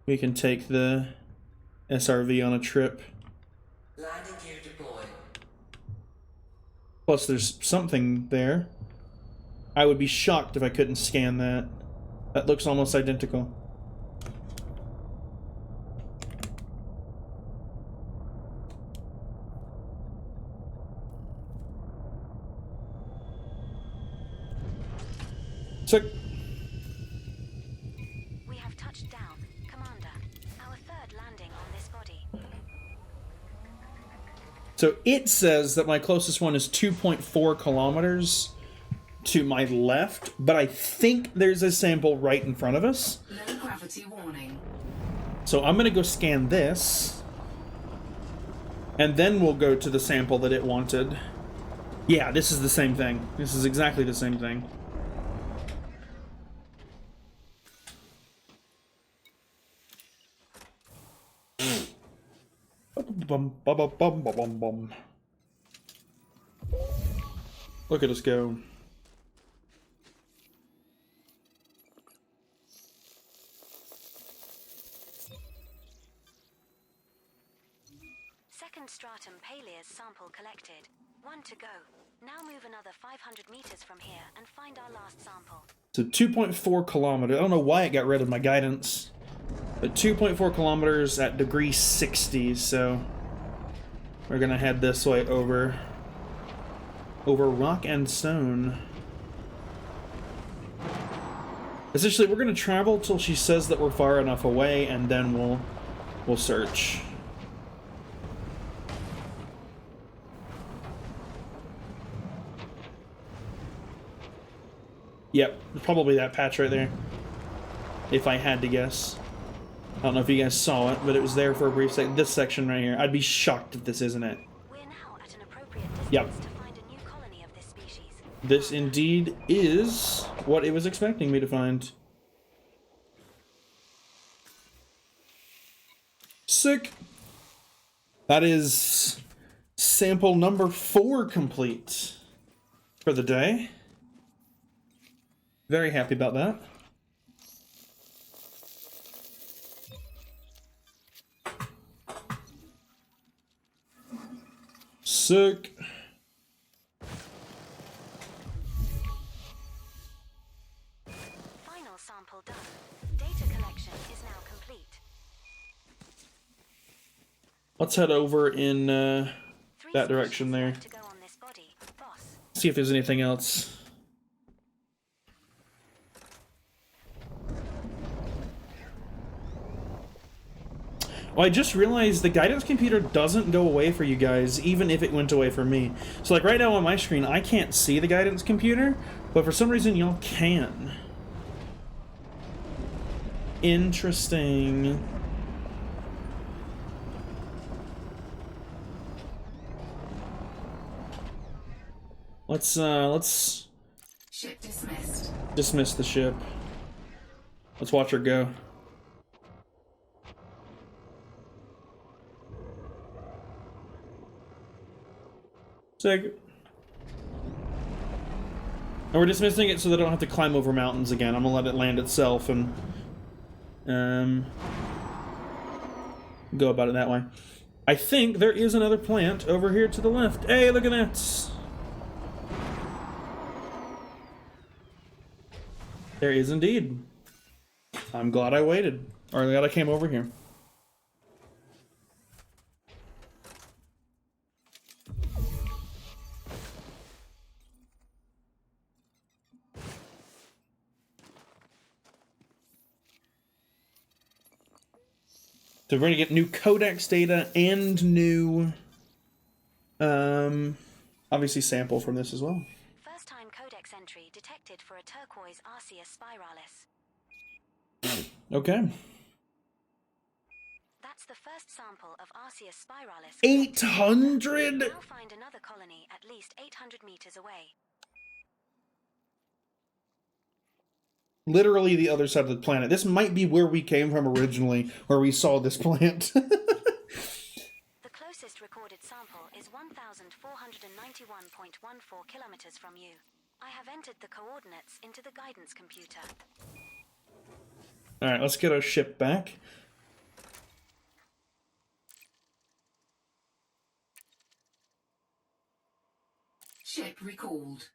We can take the SRV on a trip. Landing gear deployed. Plus, there's something there. I would be shocked if I couldn't scan that. That looks almost identical. So, We have touched down. Commander, our third landing on this body. so it says that my closest one is 2.4 kilometers to my left, but I think there's a sample right in front of us. Low gravity warning. So I'm gonna go scan this, and then we'll go to the sample that it wanted. Yeah, this is the same thing. This is exactly the same thing. Bum, bum, bum, bum, bum, bum, bum. Look at us go. Second stratum Palea's sample collected. 1 to go. Now move another 500 meters from here and find our last sample. So 2.4 kilometers. I don't know why it got rid of my guidance, but 2.4 kilometers at degree 60. So we're gonna head this way over rock and stone. Essentially, we're gonna travel till she says that we're far enough away, and then we'll search. Yep, probably that patch right there. If I had to guess. I don't know if you guys saw it, but it was there for a brief second. This section right here. I'd be shocked if this isn't it. We're now at an appropriate distance Yep. to find a new colony of this species. This indeed is what it was expecting me to find. Sick. That is sample number 4 complete for the day. Very happy about that. Sick. Final sample done. Data collection is now complete. Let's head over in 3 that direction species there. left to go on this body. Boss. See if there's anything else. Well, I just realized the guidance computer doesn't go away for you guys, even if it went away for me. So, like, right now on my screen, I can't see the guidance computer, but for some reason, y'all can. Interesting. Let's Ship dismissed. dismiss the ship. Let's watch her go. Sick. And we're dismissing it so they don't have to climb over mountains again. I'm gonna let it land itself and go about it that way. I think there is another plant over here to the left. Hey, look at that! There is indeed. I'm glad I waited. Or glad I came over here. So we're going to get new codex data and new, obviously sample from this as well. First time codex entry detected for a turquoise Arceus spiralis. Okay. That's the first sample of Arceus spiralis. 800? Now find another colony at least 800 meters away. Literally the other side of the planet. This might be where we came from originally, where we saw this plant. The closest recorded sample is 1,491.14 kilometers from you. I have entered the coordinates into the guidance computer. Alright, let's get our ship back. Ship recalled.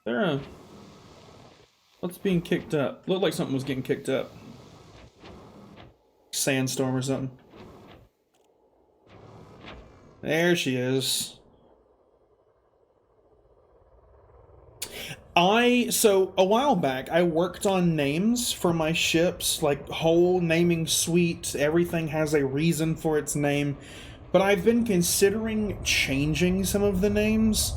There. What's being kicked up? Looked like something was getting kicked up. Sandstorm or something. There she is. So a while back, I worked on names for my ships, like whole naming suite, everything has a reason for its name, but I've been considering changing some of the names.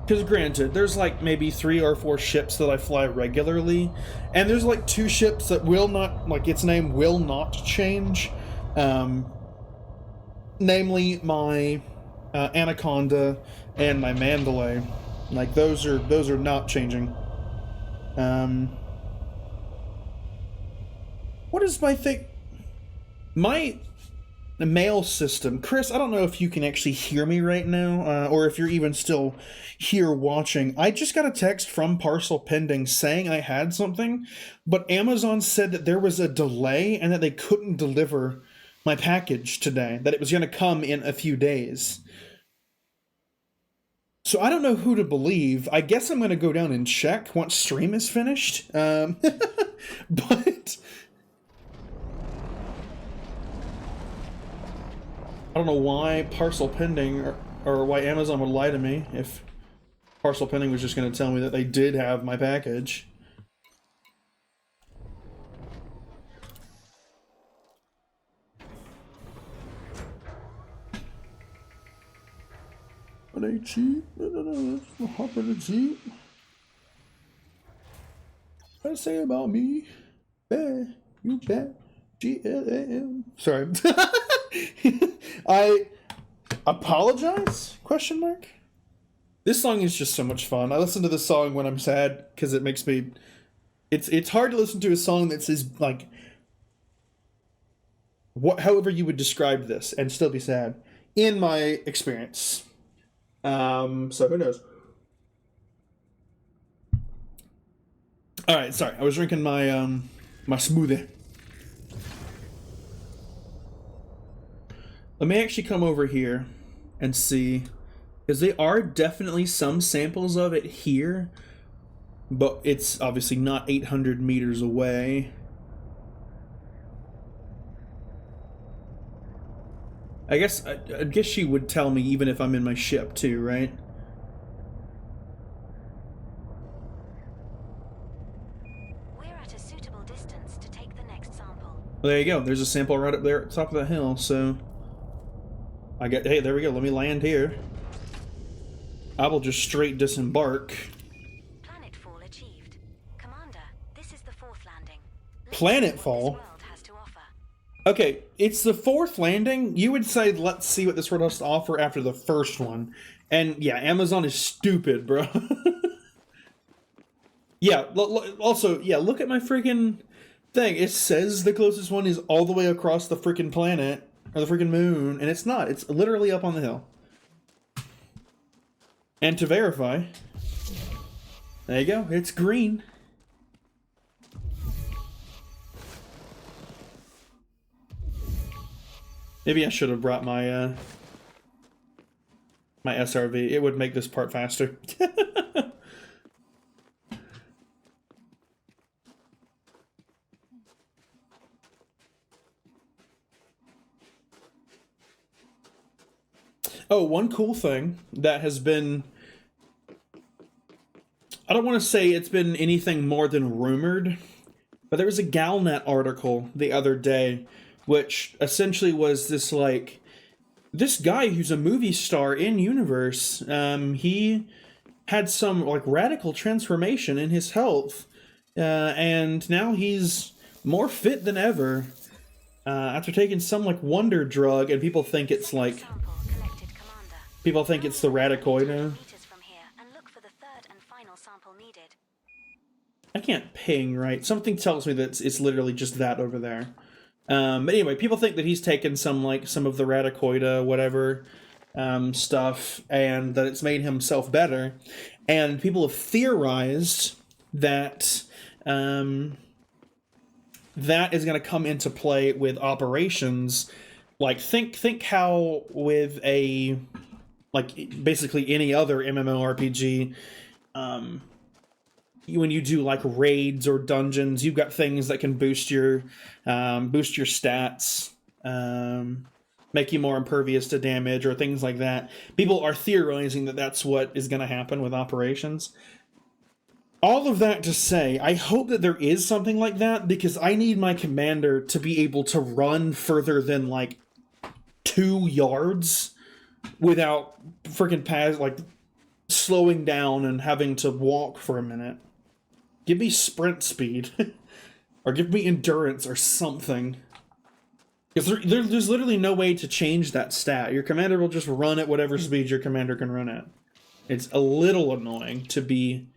Because granted, there's like maybe 3 or 4 ships that I fly regularly, and there's like 2 ships that will not, like its name will not change. Namely my Anaconda and my Mandalay. Like those are not changing. What is my thing? My mail system. Chris, I don't know if you can actually hear me right now, or if you're even still here watching. I just got a text from Parcel Pending saying I had something, but Amazon said that there was a delay and that they couldn't deliver my package today, that it was going to come in a few days. So I don't know who to believe. I guess I'm going to go down and check once stream is finished. But I don't know why Parcel Pending or why Amazon would lie to me if Parcel Pending was just going to tell me that they did have my package. Are they cheap? No, hop in the Jeep. What say about me? Bad, you bad. GLM. Sorry. I apologize? Question mark. This song is just so much fun. I listen to this song when I'm sad because it makes me. It's hard to listen to a song that says like however you would describe this and still be sad in my experience. So who knows? All right, sorry. I was drinking my my smoothie. Let me actually come over here and see, because there are definitely some samples of it here, but it's obviously not 800 meters away. I guess she would tell me even if I'm in my ship too, right? We're at a suitable distance to take the next sample. Well, there you go. There's a sample right up there at the top of the hill, so hey, there we go. Let me land here. I will just straight disembark. Planetfall achieved. Commander, this is the 4th landing. Planetfall? What this world has to offer. Okay, it's the 4th landing. You would say, let's see what this world has to offer after the first one. And yeah, Amazon is stupid, bro. Yeah, also, yeah, look at my freaking thing. It says the closest one is all the way across the freaking planet, or the freaking moon, and it's not. It's literally up on the hill. And to verify, there you go, it's green. Maybe I should have brought my my SRV. It would make this part faster. Oh, one cool thing that has been, I don't want to say it's been anything more than rumored, but there was a Galnet article the other day which essentially was this like this guy who's a movie star in universe. He had some like radical transformation in his health, and now he's more fit than ever. After taking some like wonder drug, and people think it's like Sample collected, Commander. people think it's the radicoida. Meters from here and look for the third and final sample needed. I can't ping right. Something tells me that it's literally just that over there. But anyway, people think that he's taken some of the radicoida, whatever, stuff, and that it's made himself better. And people have theorized that that is going to come into play with operations. Like think how with a like basically any other MMORPG, when you do like raids or dungeons, you've got things that can boost your stats, make you more impervious to damage or things like that. People are theorizing that that's what is going to happen with operations. All of that to say, I hope that there is something like that, because I need my commander to be able to run further than like 2 yards without freaking like slowing down and having to walk for a minute. Give me sprint speed. Or give me endurance or something. Because there's literally no way to change that stat. Your commander will just run at whatever speed your commander can run at. It's a little annoying, to be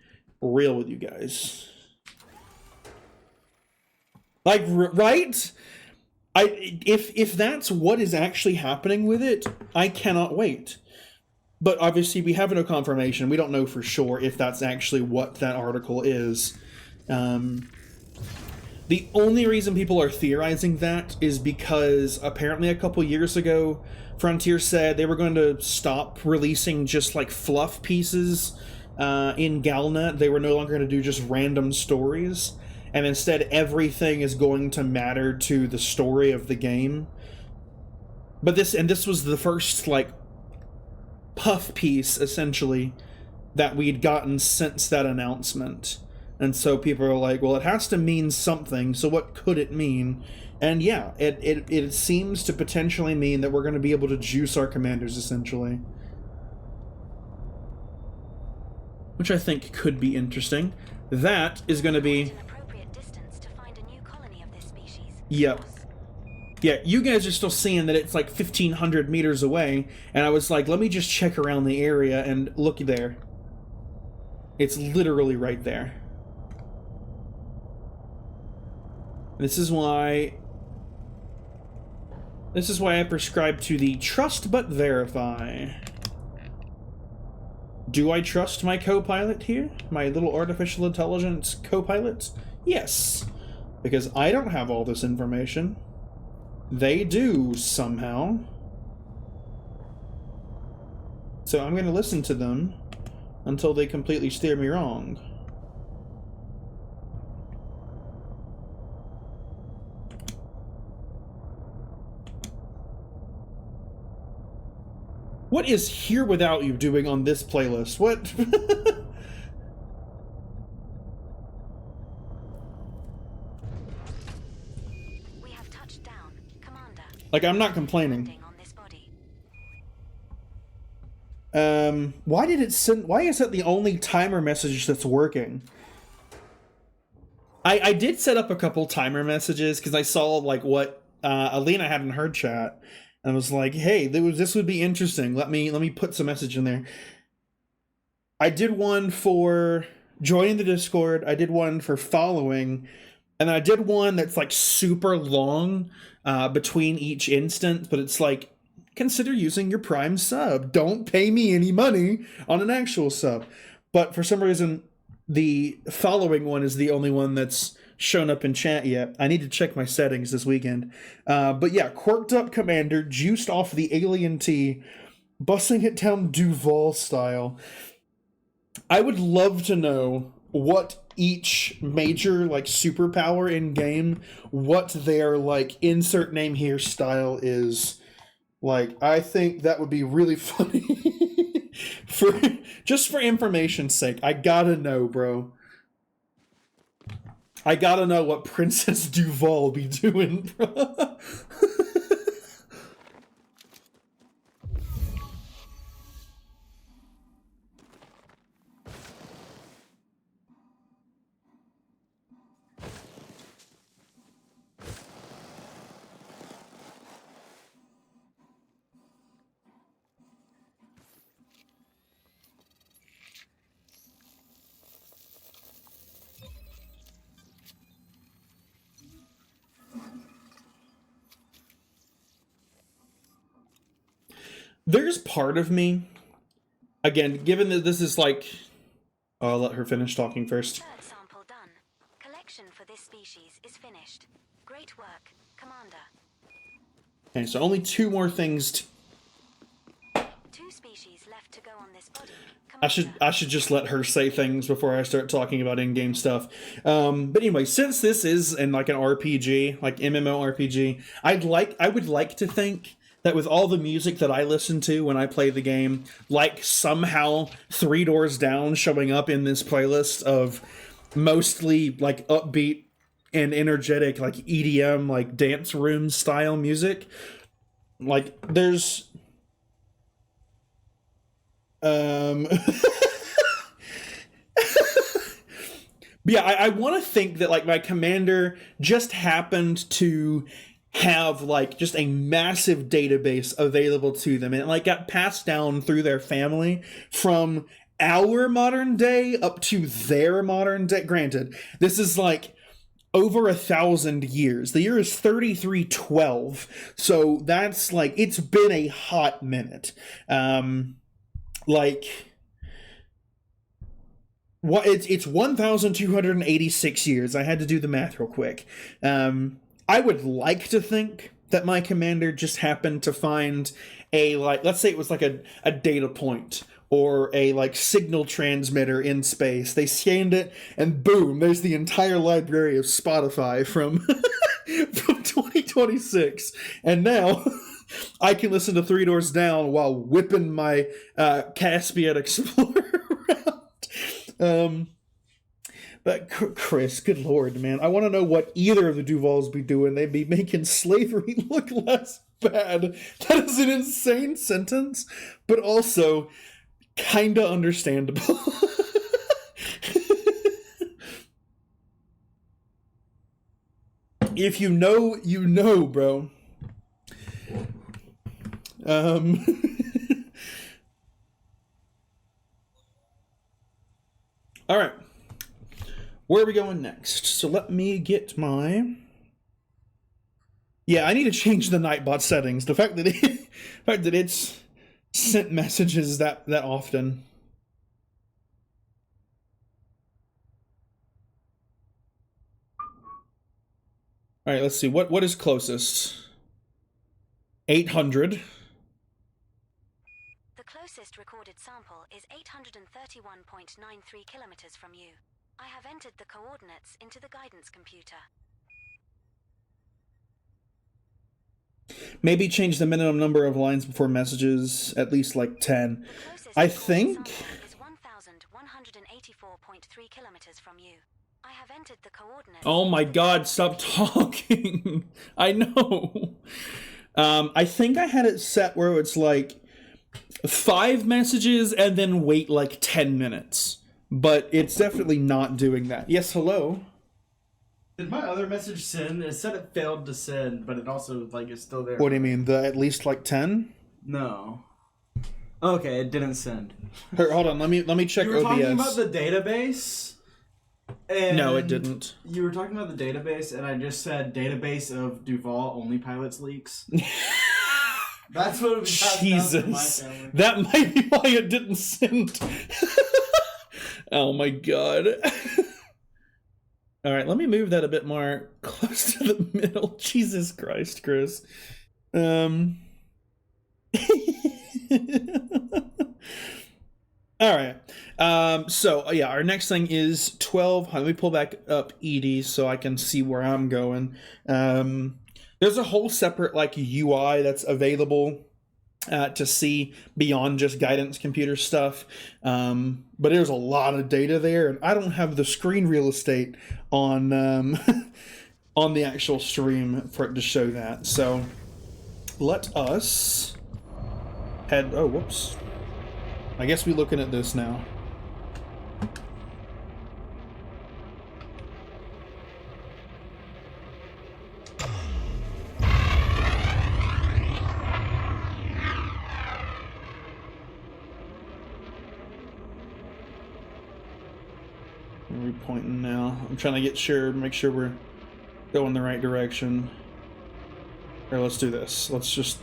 real with you guys. Like, right? If that's what is actually happening with it, I cannot wait. But obviously we have no confirmation. We don't know for sure if that's actually what that article is. The only reason people are theorizing that is because apparently a couple years ago, Frontier said they were going to stop releasing just like fluff pieces in Galnet. They were no longer going to do just random stories, and instead everything is going to matter to the story of the game. But this was the first like puff piece essentially that we'd gotten since that announcement. And so people are like, well, it has to mean something, so what could it mean? And yeah, it seems to potentially mean that we're going to be able to juice our commanders, essentially. Which I think could be interesting. That is going to be... An appropriate distance to find a new colony of this species. Yep. Yeah, you guys are still seeing that it's like 1,500 meters away, and I was like, let me just check around the area, and look there. It's literally right there. This is why I prescribe to the trust but verify. Do I trust my co-pilot here? My little artificial intelligence co-pilot? Yes, because I don't have all this information. They do, somehow. So I'm going to listen to them until they completely steer me wrong. What is Here Without You doing on this playlist? What? We have touched down, Commander. Like, I'm not complaining. Landing on this body. Why did it send... Why is that the only timer message that's working? I did set up a couple timer messages, because I saw, like, what Alina had in her chat. And I was like, hey, this would be interesting. Let me put some message in there. I did one for joining the Discord. I did one for following. And I did one that's like super long between each instance. But it's like, consider using your Prime sub. Don't pay me any money on an actual sub. But for some reason, the following one is the only one that's shown up in chat yet. I need to check my settings this weekend. But yeah, quirked up commander, juiced off the alien tea, bussing it down Duval style. I would love to know what each major like superpower in game, what their like insert name here style is. Like, I think that would be really funny. Just for information's sake, I gotta know, bro. I gotta know what Princess Duval be doing, bro. There's part of me, again, given that this is like, I'll let her finish talking first. Third sample done. Collection for this species is finished. Great work, Commander. Okay, so only 2 more things. 2 species left to go on this body. I should just let her say things before I start talking about in-game stuff. But anyway, since this is in like an RPG, like MMORPG, I would like to think that with all the music that I listen to when I play the game, like somehow Three Doors Down showing up in this playlist of mostly like upbeat and energetic, like EDM, like dance room style music, like there's yeah, I want to think that like my commander just happened to have like just a massive database available to them, and it like got passed down through their family from our modern day up to their modern day. Granted, this is like over 1,000 years. The year is 3312, so that's like, it's been a hot minute. Like, what, it's 1,286 years. I had to do the math real quick. I would like to think that my commander just happened to find a, like, let's say it was like a data point or a like signal transmitter in space. They scanned it and boom, there's the entire library of Spotify from from 2026. And now I can listen to Three Doors Down while whipping my Caspian Explorer around. But Chris, good lord, man. I want to know what either of the Duvals be doing. They'd be making slavery look less bad. That is an insane sentence, but also kinda understandable. If you know, you know, bro. All right. Where are we going next? So let me get my... Yeah, I need to change the Nightbot settings. The fact that it's sent messages that often. All right, let's see. What is closest? 800. The closest recorded sample is 831.93 kilometers from you. I have entered the coordinates into the guidance computer. Maybe change the minimum number of lines before messages, at least like 10. I think... is 1,184.3 kilometers from you. I have entered the coordinates... Oh my god, stop talking! I know! I think I had it set where it's like 5 messages and then wait like 10 minutes. But it's definitely not doing that. Yes, hello? Did my other message send? It said it failed to send, but it also, like, is still there. What do you mean, the at least like 10? No. Okay, it didn't send. Here, hold on, let me check You were OBS. talking about the database? And No, it didn't. You were talking about the database, and I just said database of Duval only pilots leaks. That's what it was. Jesus. That might be why it didn't send. Oh my god. Alright, let me move that a bit more close to the middle. Jesus Christ, Chris. Alright. So, yeah, our next thing is 12. Let me pull back up Edie so I can see where I'm going. There's a whole separate, like, UI that's available to see beyond just guidance computer stuff. But there's a lot of data there, and I don't have the screen real estate on on the actual stream for it to show that. So let us head... Oh, whoops. I guess we're looking at this now. Where are we pointing now? I'm trying to make sure we're going the right direction. Here, let's do this. Let's just...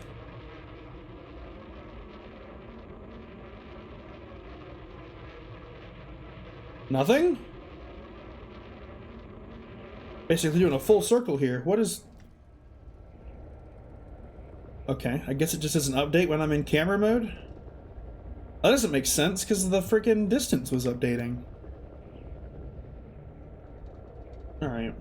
Nothing? Basically doing a full circle here. What is... Okay, I guess it just doesn't update when I'm in camera mode? That doesn't make sense, because the freaking distance was updating. Alright.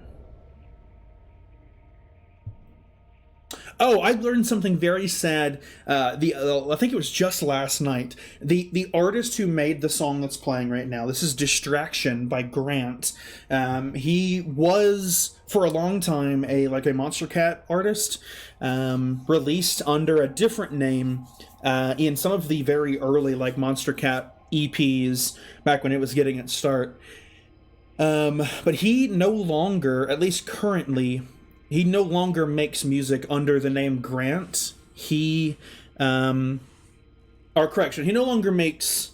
Oh, I learned something very sad. I think it was just last night. The artist who made the song that's playing right now, this is Distraction by Grant. He was, for a long time, a Monster Cat artist, released under a different name in some of the very early Monster Cat EPs back when it was getting its start. But he no longer, at least currently, he no longer makes music under the name Grant. He, he no longer makes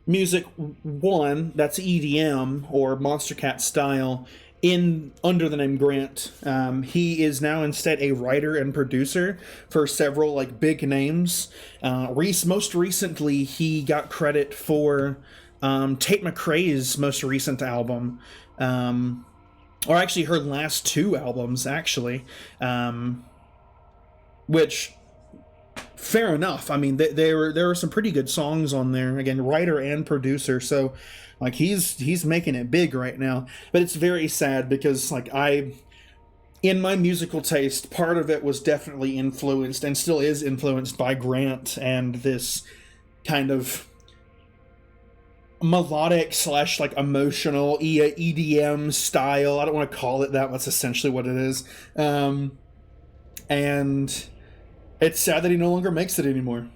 music, one, that's EDM or Monster Cat style, under the name Grant. He is now instead a writer and producer for several big names. Most recently, he got credit for Tate McRae's most recent album. Or actually her last two albums, actually, which, fair enough. I mean, there were some pretty good songs on there. Again, writer and producer, so he's making it big right now. But it's very sad because in my musical taste, part of it was definitely influenced and still is influenced by Grant and this kind of melodic / emotional EDM style. I don't want to call it that. That's essentially what it is. And it's sad that he no longer makes it anymore.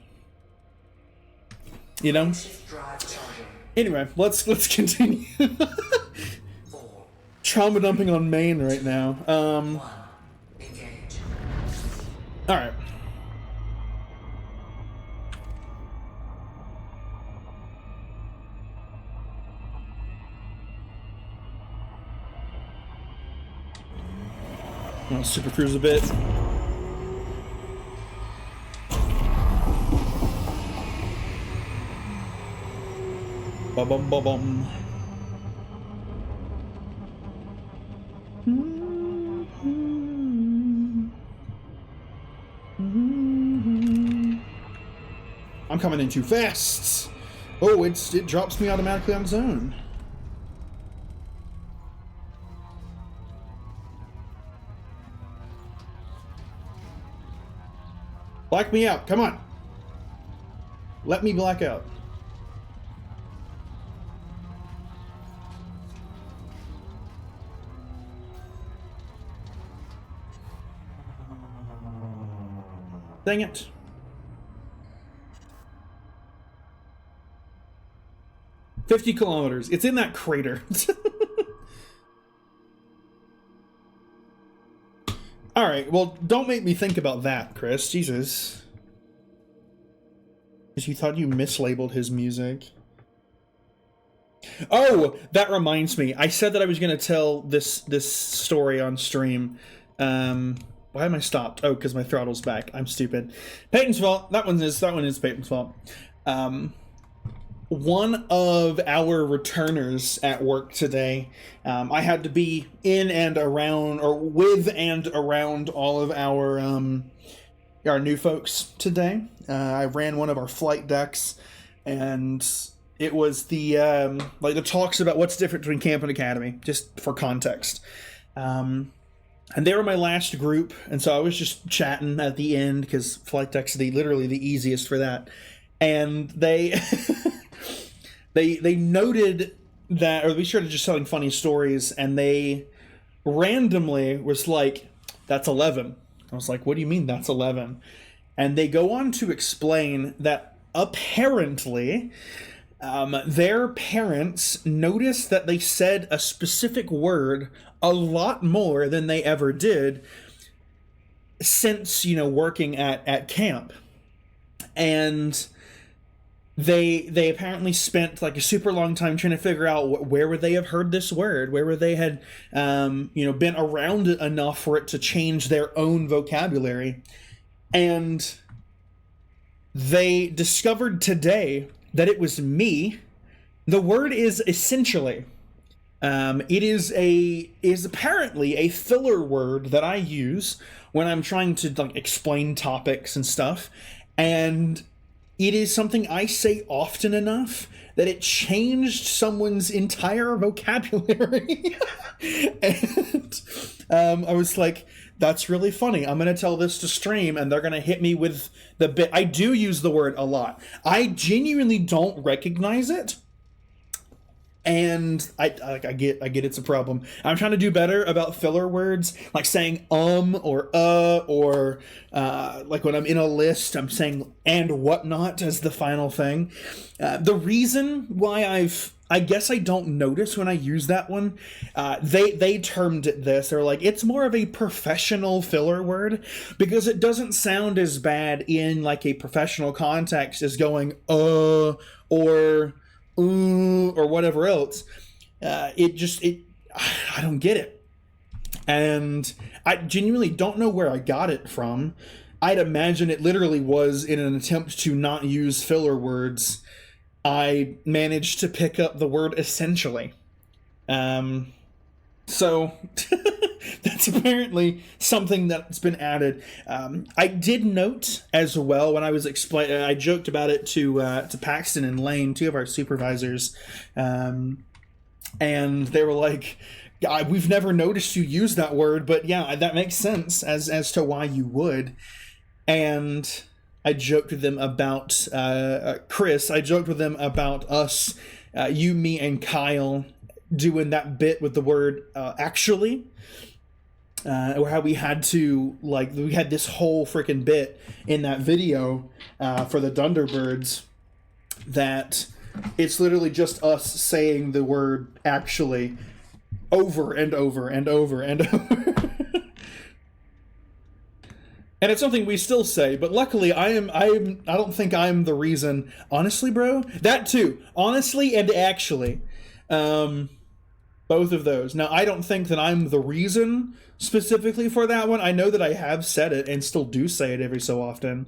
You know? Anyway, let's continue. Trauma dumping on Maine right now. Alright. I'll super cruise a bit. Ba-bum, ba-bum. I'm coming in too fast. Oh, it drops me automatically on zone. Black me out. Come on. Let me black out. Dang it. $50 kilometers. It's in that crater. Alright, well, don't make me think about that, Chris. Jesus. Because you thought you mislabeled his music. Oh, that reminds me. I said that I was going to tell this story on stream. Why am I stopped? Oh, because my throttle's back. I'm stupid. Peyton's fault. That one is Peyton's fault. One of our returners at work today, I had to be in and around, or with and around all of our new folks today. I ran one of our flight decks, and it was the talks about what's different between camp and academy, just for context. And they were my last group, and so I was just chatting at the end, because flight deck's literally the easiest for that. And they they noted that, or we started just telling funny stories, and they randomly was like, that's 11. I was like, what do you mean that's 11? And they go on to explain that apparently their parents noticed that they said a specific word a lot more than they ever did since, working at camp. And they apparently spent a super long time trying to figure out where would they have heard this word, where would they had been around it enough for it to change their own vocabulary. And they discovered today that it was me. The word is essentially, It is apparently a filler word that I use when I'm trying to like explain topics and stuff, and it is something I say often enough that it changed someone's entire vocabulary. And I was like, that's really funny. I'm going to tell this to stream and they're going to hit me with the bit. I do use the word a lot. I genuinely don't recognize it. And I get it's a problem. I'm trying to do better about filler words, like saying or like when I'm in a list, I'm saying and whatnot as the final thing. The reason why I guess I don't notice when I use that one. They termed it this. They're like, it's more of a professional filler word because it doesn't sound as bad in like a professional context as going or ooh or whatever else. I don't get it, and I genuinely don't know where I got it from. I'd imagine it literally was in an attempt to not use filler words. I managed to pick up the word essentially. So that's apparently something that's been added. I did note as well when I was explaining. I joked about it to Paxton and Lane, two of our supervisors, and they were like, "We've never noticed you use that word, but yeah, that makes sense as to why you would." And I joked with them about Chris. I joked with them about us, you, me, and Kyle doing that bit with the word actually, or how we had to we had this whole freaking bit in that video for the Thunderbirds that it's literally just us saying the word actually over and over and over and over. And it's something we still say, but luckily I don't think I'm the reason. Honestly, bro, that too. Honestly and actually. Both of those. Now, I don't think that I'm the reason specifically for that one. I know that I have said it and still do say it every so often.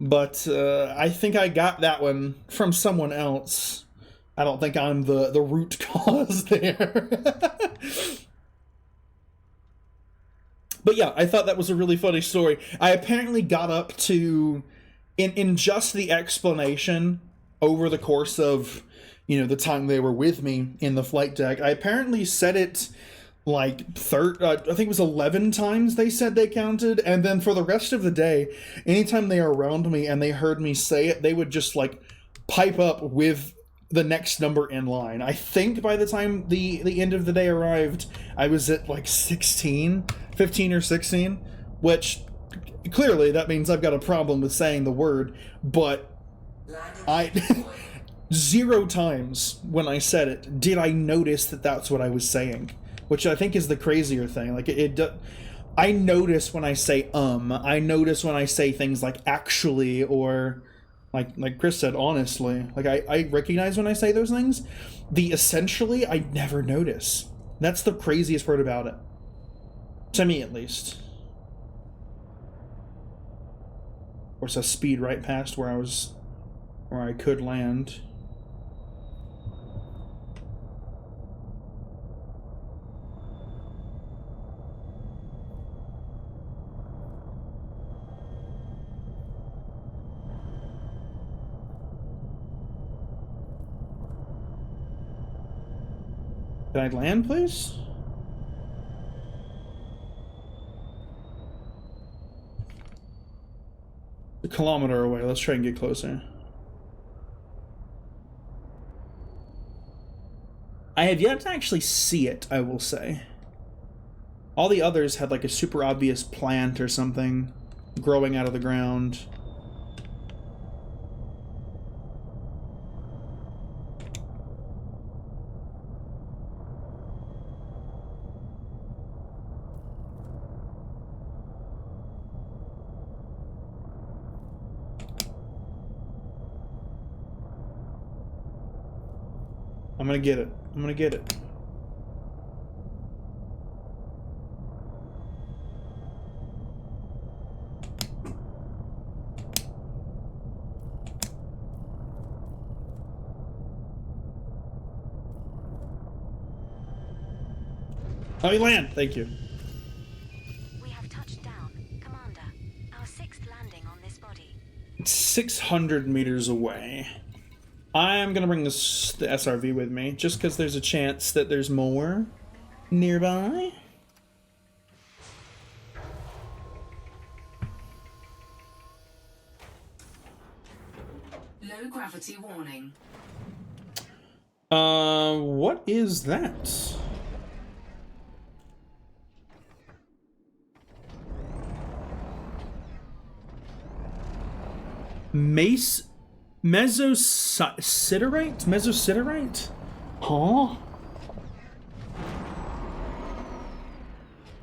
But I think I got that one from someone else. I don't think I'm the root cause there. But yeah, I thought that was a really funny story. I apparently got up to, in just the explanation over the course of, the time they were with me in the flight deck, I apparently said it like I think it was 11 times they said they counted, and then for the rest of the day, anytime they were around me and they heard me say it, they would just like pipe up with the next number in line. I think by the time the end of the day arrived, I was at like 15 or 16, which clearly that means I've got a problem with saying the word, but I 0 times when I said it did I notice that that's what I was saying, which I think is the crazier thing. Like I notice when I say I notice when I say things like actually or like Chris said honestly. Like I recognize when I say those things. The essentially I never notice. That's the craziest part about it. To me at least. Of course I speed right past where I could land. Can I land, please? A kilometer away. Let's try and get closer. I have yet to actually see it, I will say. All the others had like a super obvious plant or something growing out of the ground. I'm gonna get it. I'm gonna get it. Oh, you land. Thank you. We have touched down, Commander. Our 6th landing on this body. It's 600 meters away. I'm gonna bring the SRV with me, just because there's a chance that there's more nearby. Low gravity warning. What is that? Mesosiderite? Mesosiderite? Huh?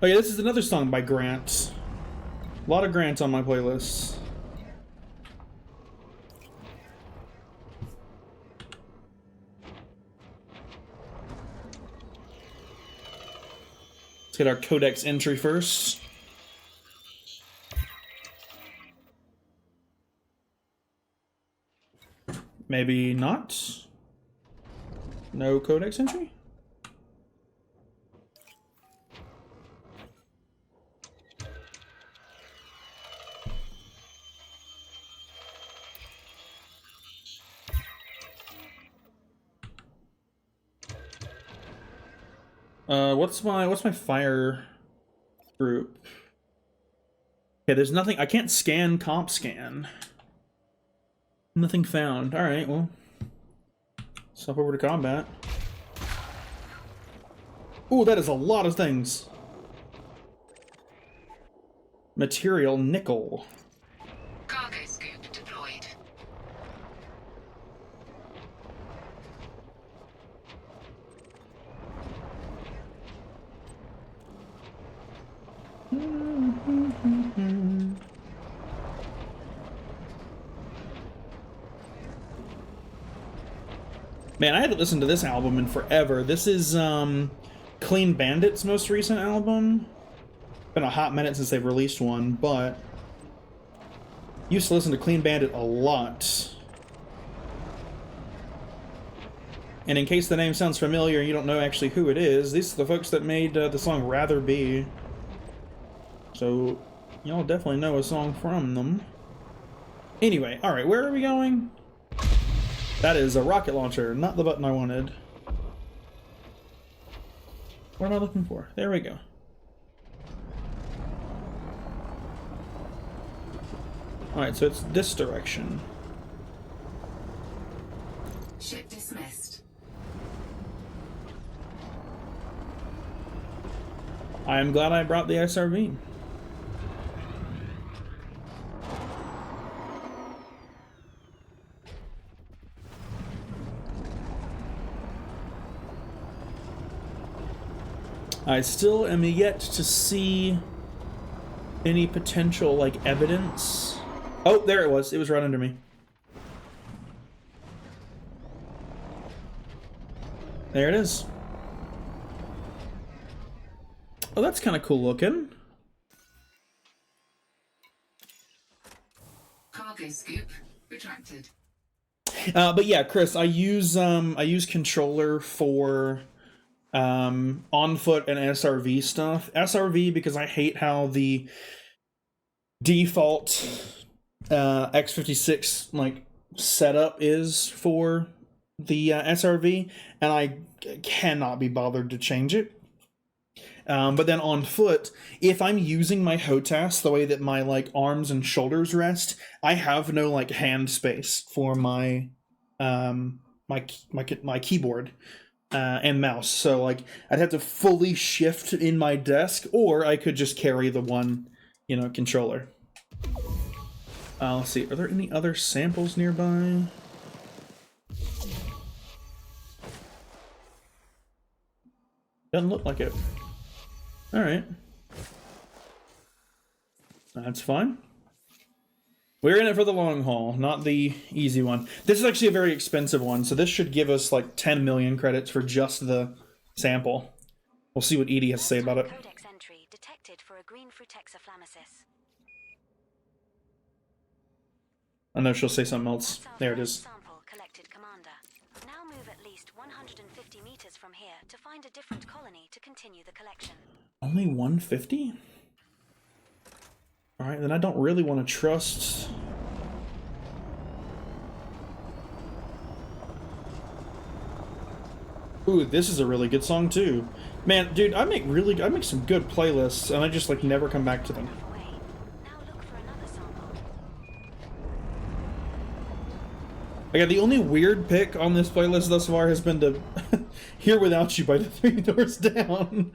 Oh yeah, this is another song by Grant. A lot of Grants on my playlist. Let's get our codex entry first. Maybe not. No codex entry? What's my fire group? Okay, there's nothing. I can't scan comp scan. Nothing found. Alright, well. Stop over to combat. Ooh, that is a lot of things. Material nickel. Cargo scoop deployed. Man, I haven't listened to this album in forever. This is Clean Bandit's most recent album. Been a hot minute since they've released one, but used to listen to Clean Bandit a lot. And in case the name sounds familiar and you don't know actually who it is, these are the folks that made the song Rather Be. So, y'all definitely know a song from them. Anyway, alright, where are we going? That is a rocket launcher, not the button I wanted. What am I looking for? There we go. Alright, so it's this direction. Ship dismissed. I am glad I brought the SRV. I still am yet to see any potential, like, evidence. Oh, there it was. It was right under me. There it is. Oh, that's kind of cool looking. Cargo scoop retracted. But yeah, Chris, I use controller for on foot and SRV stuff. SRV because I hate how the default X56 like setup is for the SRV, and I cannot be bothered to change it. But then on foot, if I'm using my HOTAS the way that my like arms and shoulders rest, I have no like hand space for my my keyboard and mouse. So like I'd have to fully shift in my desk, or I could just carry the one, you know, controller. Let's see. Are there any other samples nearby? Doesn't look like it. Alright. That's fine. We're in it for the long haul, not the easy one. This is actually a very expensive one, so this should give us like 10 million credits for just the sample. We'll see what Edie has to say about it. Codex entry detected for a green Frutexaflammyces. I know she'll say something else. That's our There it first is. sample collected, Commander. Now move at least 150 meters meters from here to find a different colony to continue the collection. Only 150? Alright, then I don't really want to trust... Ooh, this is a really good song too. Man, dude, I make some good playlists, and I just like never come back to them. Now look for another sample. Like, the only weird pick on this playlist thus far has been to Here Without You by the Three Doors Down.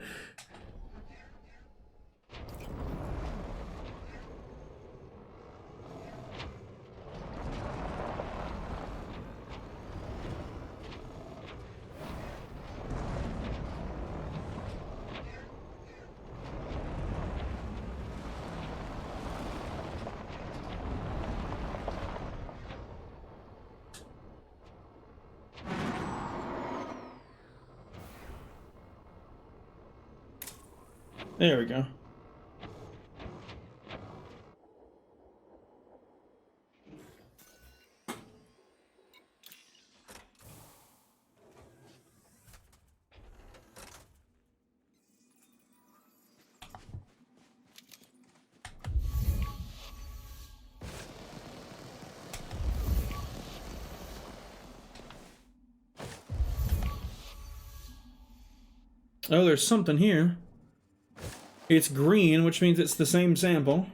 There we go. Oh, there's something here. It's green, which means it's the same sample.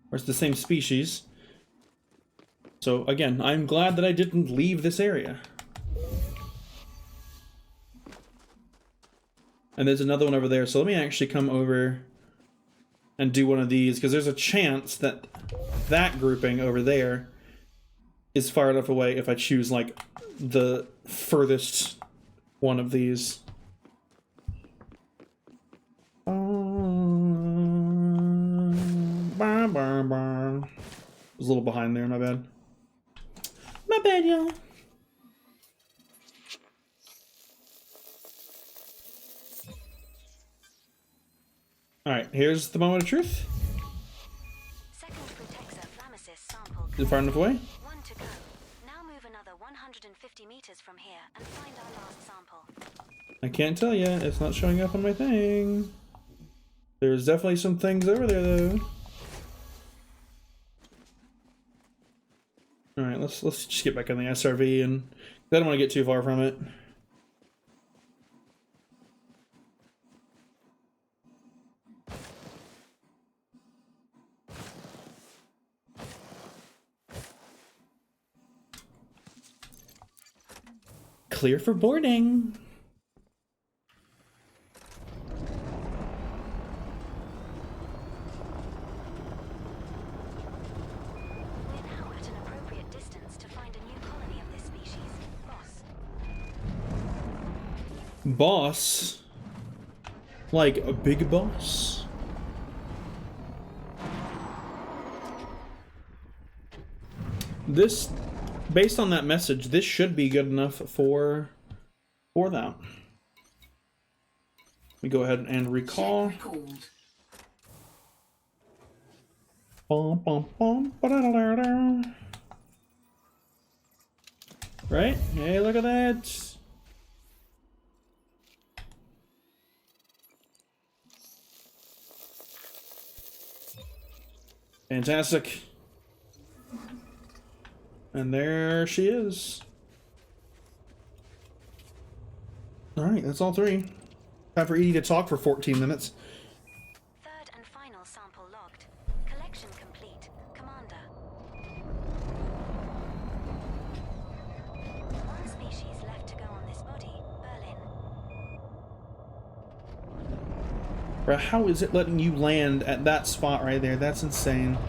Or it's the same species. So, again, I'm glad that I didn't leave this area. And there's another one over there, so let me actually come over and do one of these, because there's a chance that that grouping over there is far enough away if I choose, like, the furthest one of these. I was a little behind there, my bad. My bad, y'all. Alright, here's the moment of truth. Second Frutexa flammesis sample. Is it far enough away? One to go. Now move another 150 meters from here and find our last sample. I can't tell you. It's not showing up on my thing. There's definitely some things over there, though. Alright, let's just get back in the SRV, and I don't want to get too far from it. Clear for boarding. Boss? Like a big boss? This, based on that message, this should be good enough for that. We go ahead and recall. Bum, bum, bum, ba-da-da-da-da. Right? Hey, look at that. Fantastic. And there she is. Alright, that's all three. Time for Edie to talk for 14 minutes. Third and final sample logged. Collection complete. Commander. One species left to go on this body. Berlin. Bro, how is it letting you land at that spot right there? That's insane.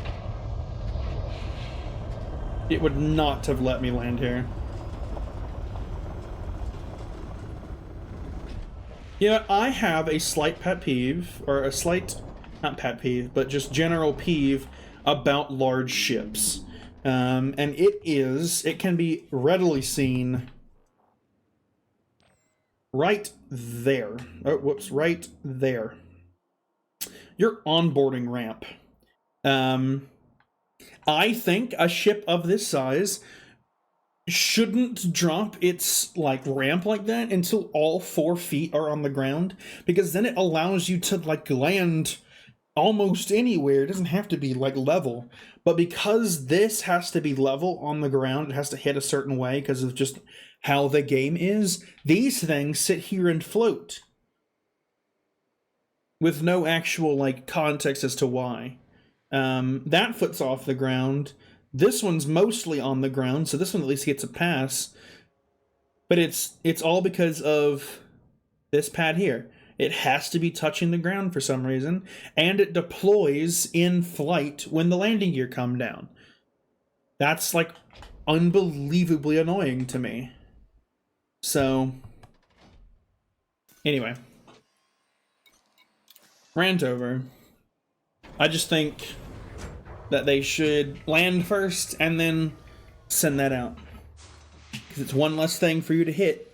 It would not have let me land here. Yeah, I have a slight pet peeve, or a slight, not pet peeve, but just general peeve about large ships. And it can be readily seen right there. Oh, whoops, right there. Your onboarding ramp. I think a ship of this size shouldn't drop its like ramp like that until all 4 feet are on the ground, because then it allows you to like land almost anywhere. It doesn't have to be like level, but because this has to be level on the ground, it has to hit a certain way because of just how the game is. These things sit here and float with no actual like context as to why. That foot's off the ground. This one's mostly on the ground, so this one at least gets a pass. But it's all because of this pad here. It has to be touching the ground for some reason, and it deploys in flight when the landing gear come down. That's like unbelievably annoying to me. So, anyway. Rant over. I just think that they should land first and then send that out. Because it's one less thing for you to hit.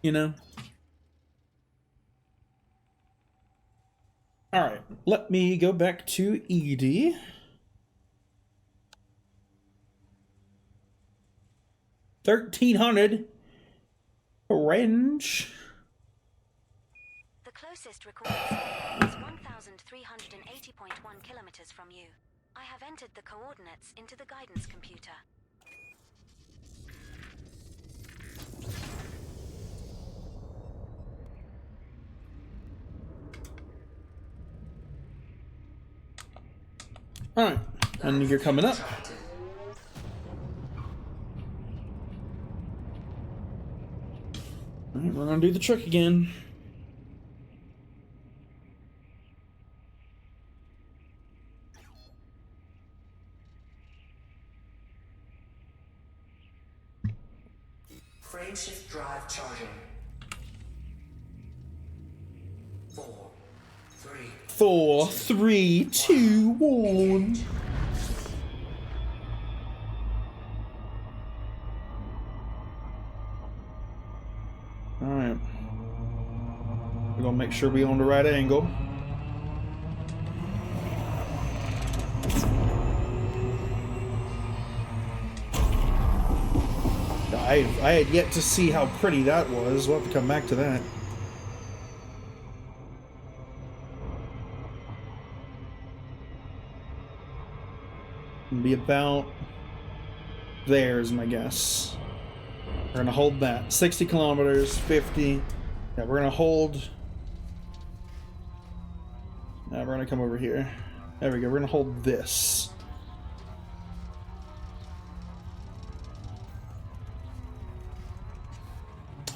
You know? Alright, let me go back to Edie. $1,300 range. The closest recorded spot is 1,380.1 kilometers from you. I have entered the coordinates into the guidance computer. Alright, and you're coming up. Alright, we're gonna do the trick again. Frameshift drive charging. 4, 3. 4, 3, 2, 1. Alright. We're gonna make sure we're on the right angle. I had yet to see how pretty that was. We'll have to come back to that. It'll be about there is my guess. We're gonna hold that. 60 kilometers, 50. Yeah, we're gonna hold. Now we're gonna come over here. There we go. We're gonna hold this.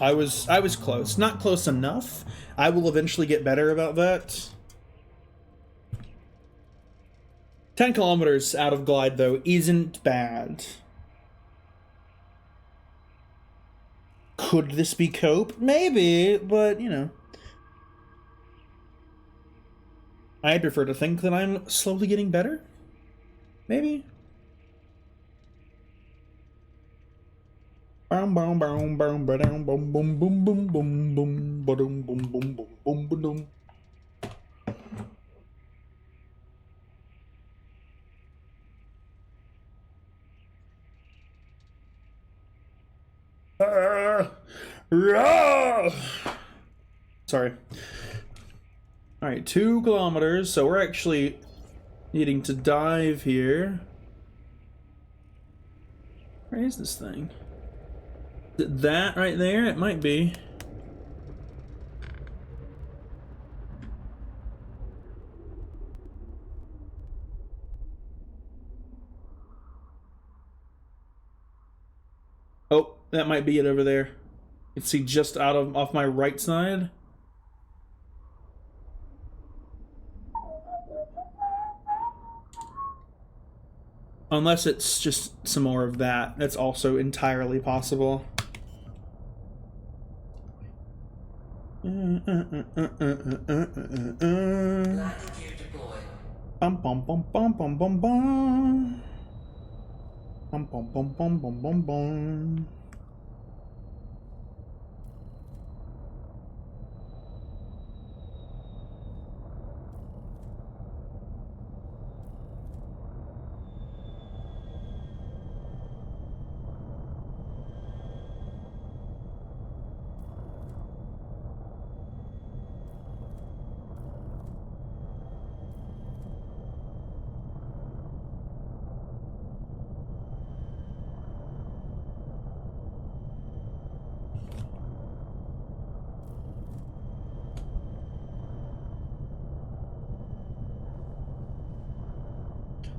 I was close. Not close enough. I will eventually get better about that. 10 kilometers out of glide, though, isn't bad. Could this be cope? Maybe, but, you know. I'd prefer to think that I'm slowly getting better. Maybe. Boom boom boom boom boom boom boom boom boom boom boom boom boom boom boom boom boom. Sorry. All right, 2 kilometers. So we're actually needing to dive here. Where is this thing? Is it that right there? It might be. Oh, that might be it over there. You can see just off my right side. Unless it's just some more of that. That's also entirely possible. Landing gear deployed. Bum bum bum bum bum bum bum. Bum bum bum bum bum bum bum.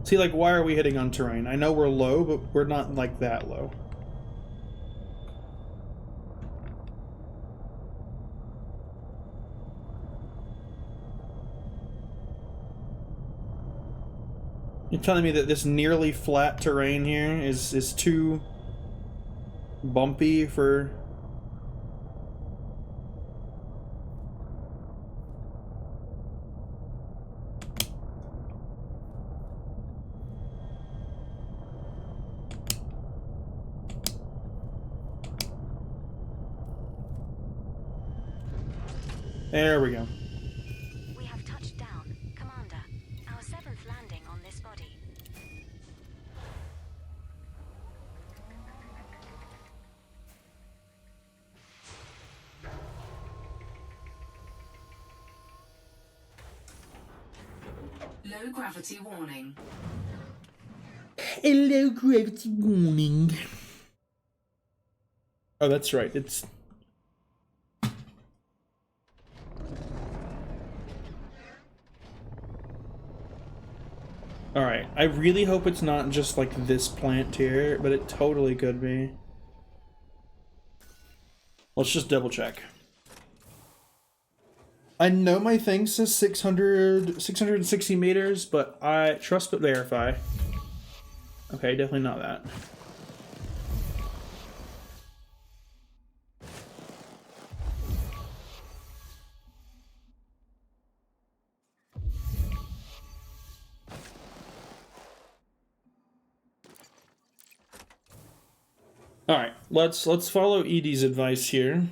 See, like, why are we hitting on terrain? I know we're low, but we're not, like, that low. You're telling me that this nearly flat terrain here is too bumpy for... There we go. We have touched down. Commander, our 7th landing on this body. Low gravity warning. Hello, gravity warning. Oh, that's right. It's... Alright, I really hope it's not just like this plant here, but it totally could be. Let's just double check. I know my thing says 660 meters, but I trust but verify. Okay, definitely not that. All right, let's follow Edie's advice here.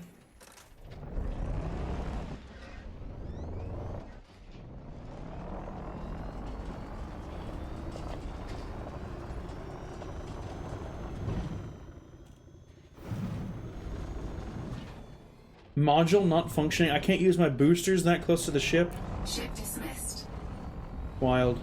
Module not functioning. I can't use my boosters that close to the ship. Ship dismissed. Wild.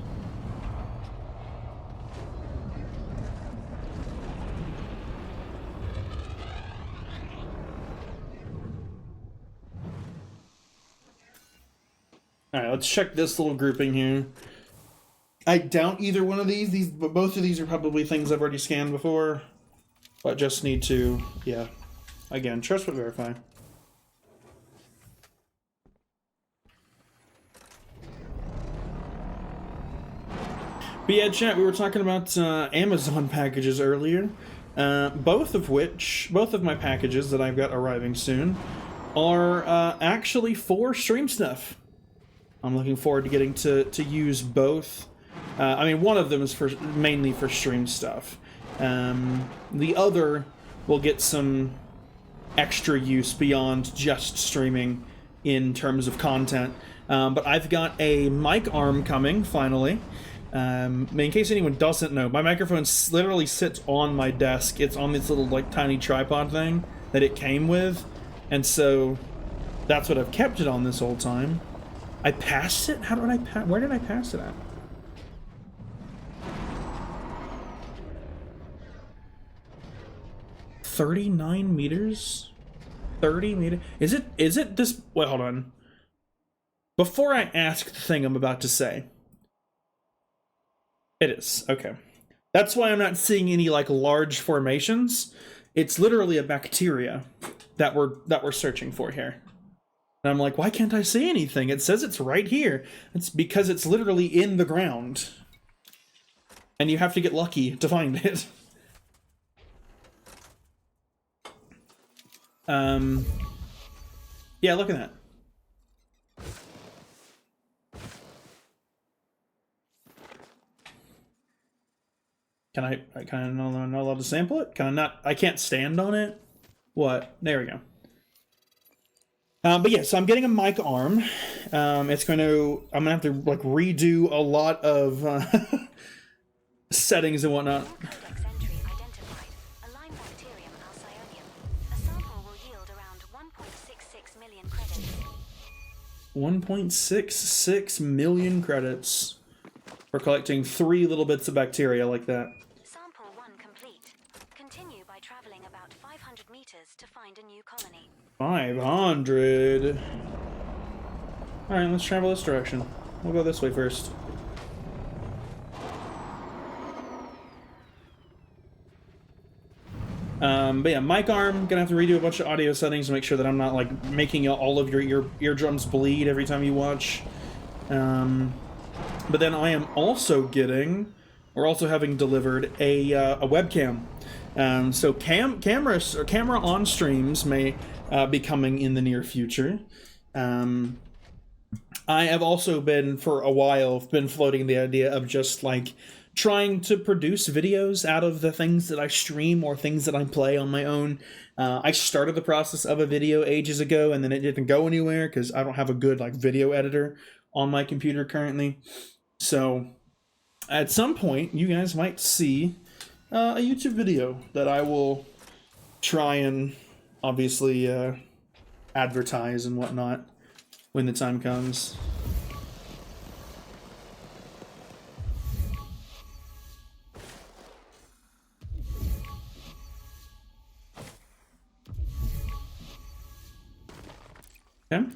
Alright, let's check this little grouping here. I doubt either one of these, but both of these are probably things I've already scanned before. But just need to, yeah. Again, trust but verify. But yeah, chat, we were talking about Amazon packages earlier. Both of my packages that I've got arriving soon are actually for stream stuff. I'm looking forward to getting to use both. I mean, one of them is mainly for stream stuff. The other will get some extra use beyond just streaming in terms of content. But I've got a mic arm coming, finally. In case anyone doesn't know, my microphone literally sits on my desk. It's on this little, like, tiny tripod thing that it came with. And so that's what I've kept it on this whole time. I passed it? Where did I pass it at? $39 meters? 30 meters? Is it this? Wait, hold on. Before I ask the thing I'm about to say. It is, okay. That's why I'm not seeing any, like, large formations. It's literally a bacteria that we're searching for here. And I'm like, why can't I see anything? It says it's right here. It's because it's literally in the ground. And you have to get lucky to find it. Yeah, look at that. Can I not allowed to sample it? Can I not? I can't stand on it? What? There we go. But yeah, so I'm getting a mic arm. I'm gonna have to, like, redo a lot of settings and whatnot. Codex entry identified. A Lyme bacterium alcyonium. A sample will yield around 1.66 million credits. 1.66 million credits for collecting 3 little bits of bacteria like that. Sample 1 complete. Continue by traveling about 500 meters to find a new colony. 500. Alright, let's travel this direction. We'll go this way first. But yeah, mic arm, gonna have to redo a bunch of audio settings to make sure that I'm not like making all of your eardrums bleed every time you watch. But then I am also getting, or also having delivered a webcam. So camera on streams may be coming in the near future. I have also been, for a while, been floating the idea of just like trying to produce videos out of the things that I stream or things that I play on my own. I started the process of a video ages ago, and then it didn't go anywhere because I don't have a good like video editor on my computer currently. So at some point, you guys might see a YouTube video that I will try and obviously advertise and whatnot when the time comes. Okay.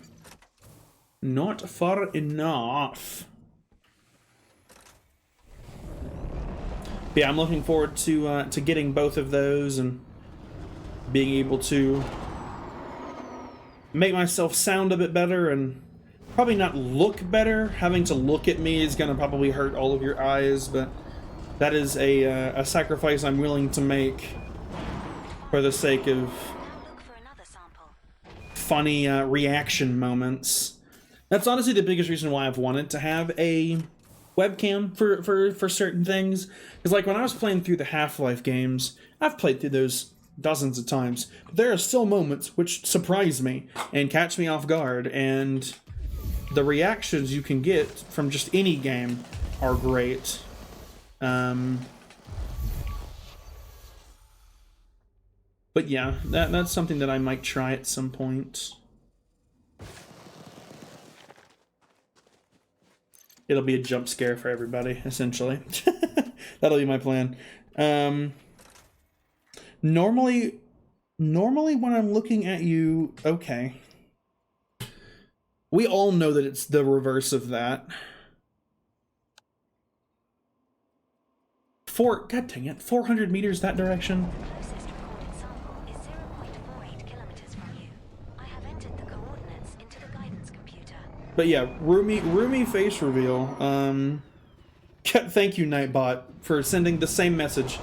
Not far enough. But yeah, I'm looking forward to getting both of those and being able to make myself sound a bit better and probably not look better. Having to look at me is gonna probably hurt all of your eyes, but that is a sacrifice I'm willing to make for the sake of funny reaction moments. That's honestly the biggest reason why I've wanted to have a webcam for certain things. Because like when I was playing through the Half-Life games, I've played through those dozens of times, but there are still moments which surprise me and catch me off guard, and the reactions you can get from just any game are great. But yeah, that's something that I might try at some point. It'll be a jump scare for everybody, essentially. That'll be my plan. Normally when I'm looking at you, okay. We all know that it's the reverse of that. God dang it, 400 meters that direction. Closest recorded sample is 0.48 kilometers from you. I have entered the coordinates into the guidance computer. But yeah, roomy face reveal. Thank you, Nightbot, for sending the same message.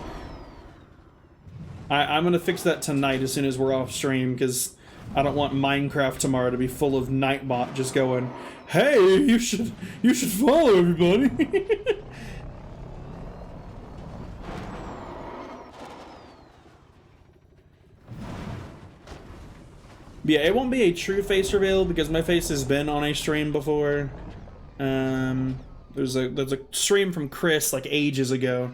I'm gonna fix that tonight as soon as we're off stream, because I don't want Minecraft tomorrow to be full of Nightbot just going, "Hey, you should follow everybody." Yeah, it won't be a true face reveal because my face has been on a stream before. There's a stream from Chris like ages ago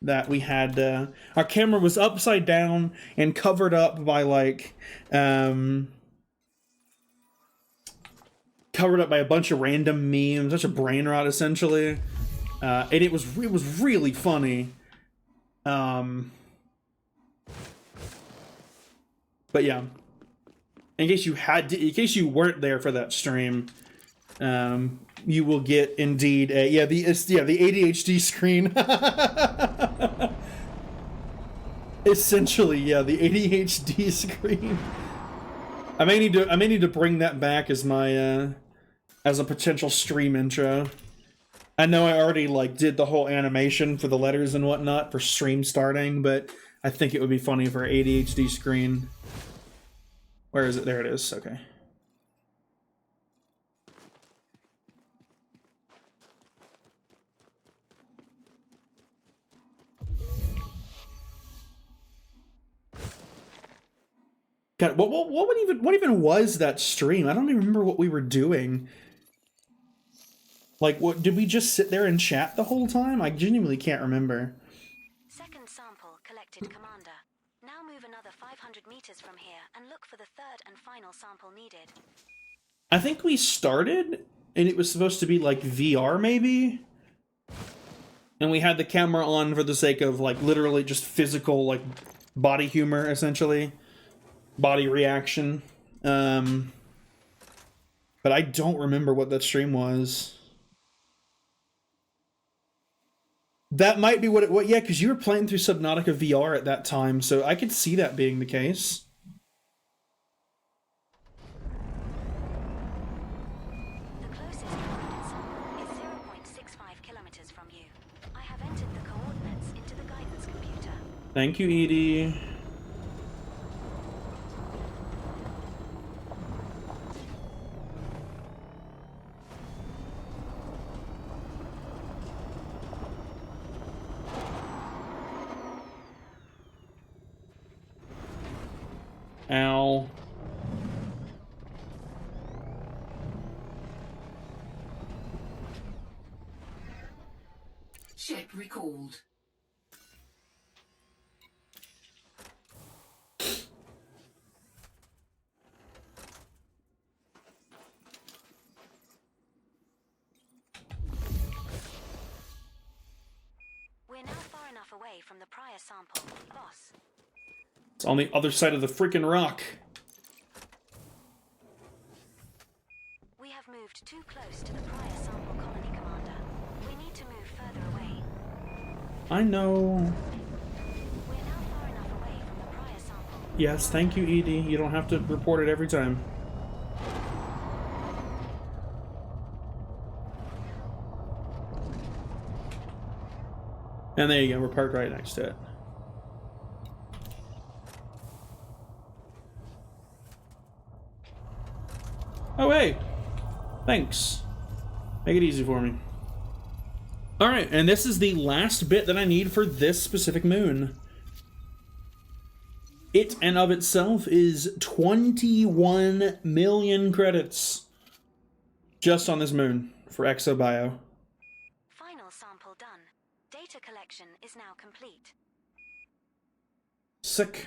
that we had. Our camera was upside down and covered up by like covered up by a bunch of random memes, such a brain rot essentially, and it was really funny. But yeah, in case you weren't there for that stream, you will get indeed the ADHD screen. Essentially, yeah, the ADHD screen. I may need to bring that back as my as a potential stream intro. I know I already like did the whole animation for the letters and whatnot for stream starting, but I think it would be funny for ADHD screen. Where is it? There it is. Okay. God, what even was that stream? I don't even remember what we were doing. Like, what did we just sit there and chat the whole time? I genuinely can't remember. Second sample collected, Commander. Now move another 500 meters from here and look for the third and final sample needed. I think we started, and it was supposed to be like VR maybe? And we had the camera on for the sake of like literally just physical like body humor, essentially. Body reaction. But I don't remember what that stream was. That might be what yeah, because you were playing through Subnautica VR at that time, so I could see that being the case. The closest recorded sample is 0.65 kilometers from you. I have entered the coordinates into the guidance computer. Thank you, Edie. Ow. Ship recalled. We're now far enough away from the prior sample, boss. It's on the other side of the freaking rock. We have moved too close to the prior sample colony, Commander. We need to move further away. I know. We're now far enough away from the prior sample. Yes, thank you, Edie. You don't have to report it every time. And there you go, we're parked right next to it. Oh, hey! Thanks. Make it easy for me. Alright, and this is the last bit that I need for this specific moon. It and of itself is 21 million credits just on this moon for Exobio. Final sample done. Data collection is now complete. Sick.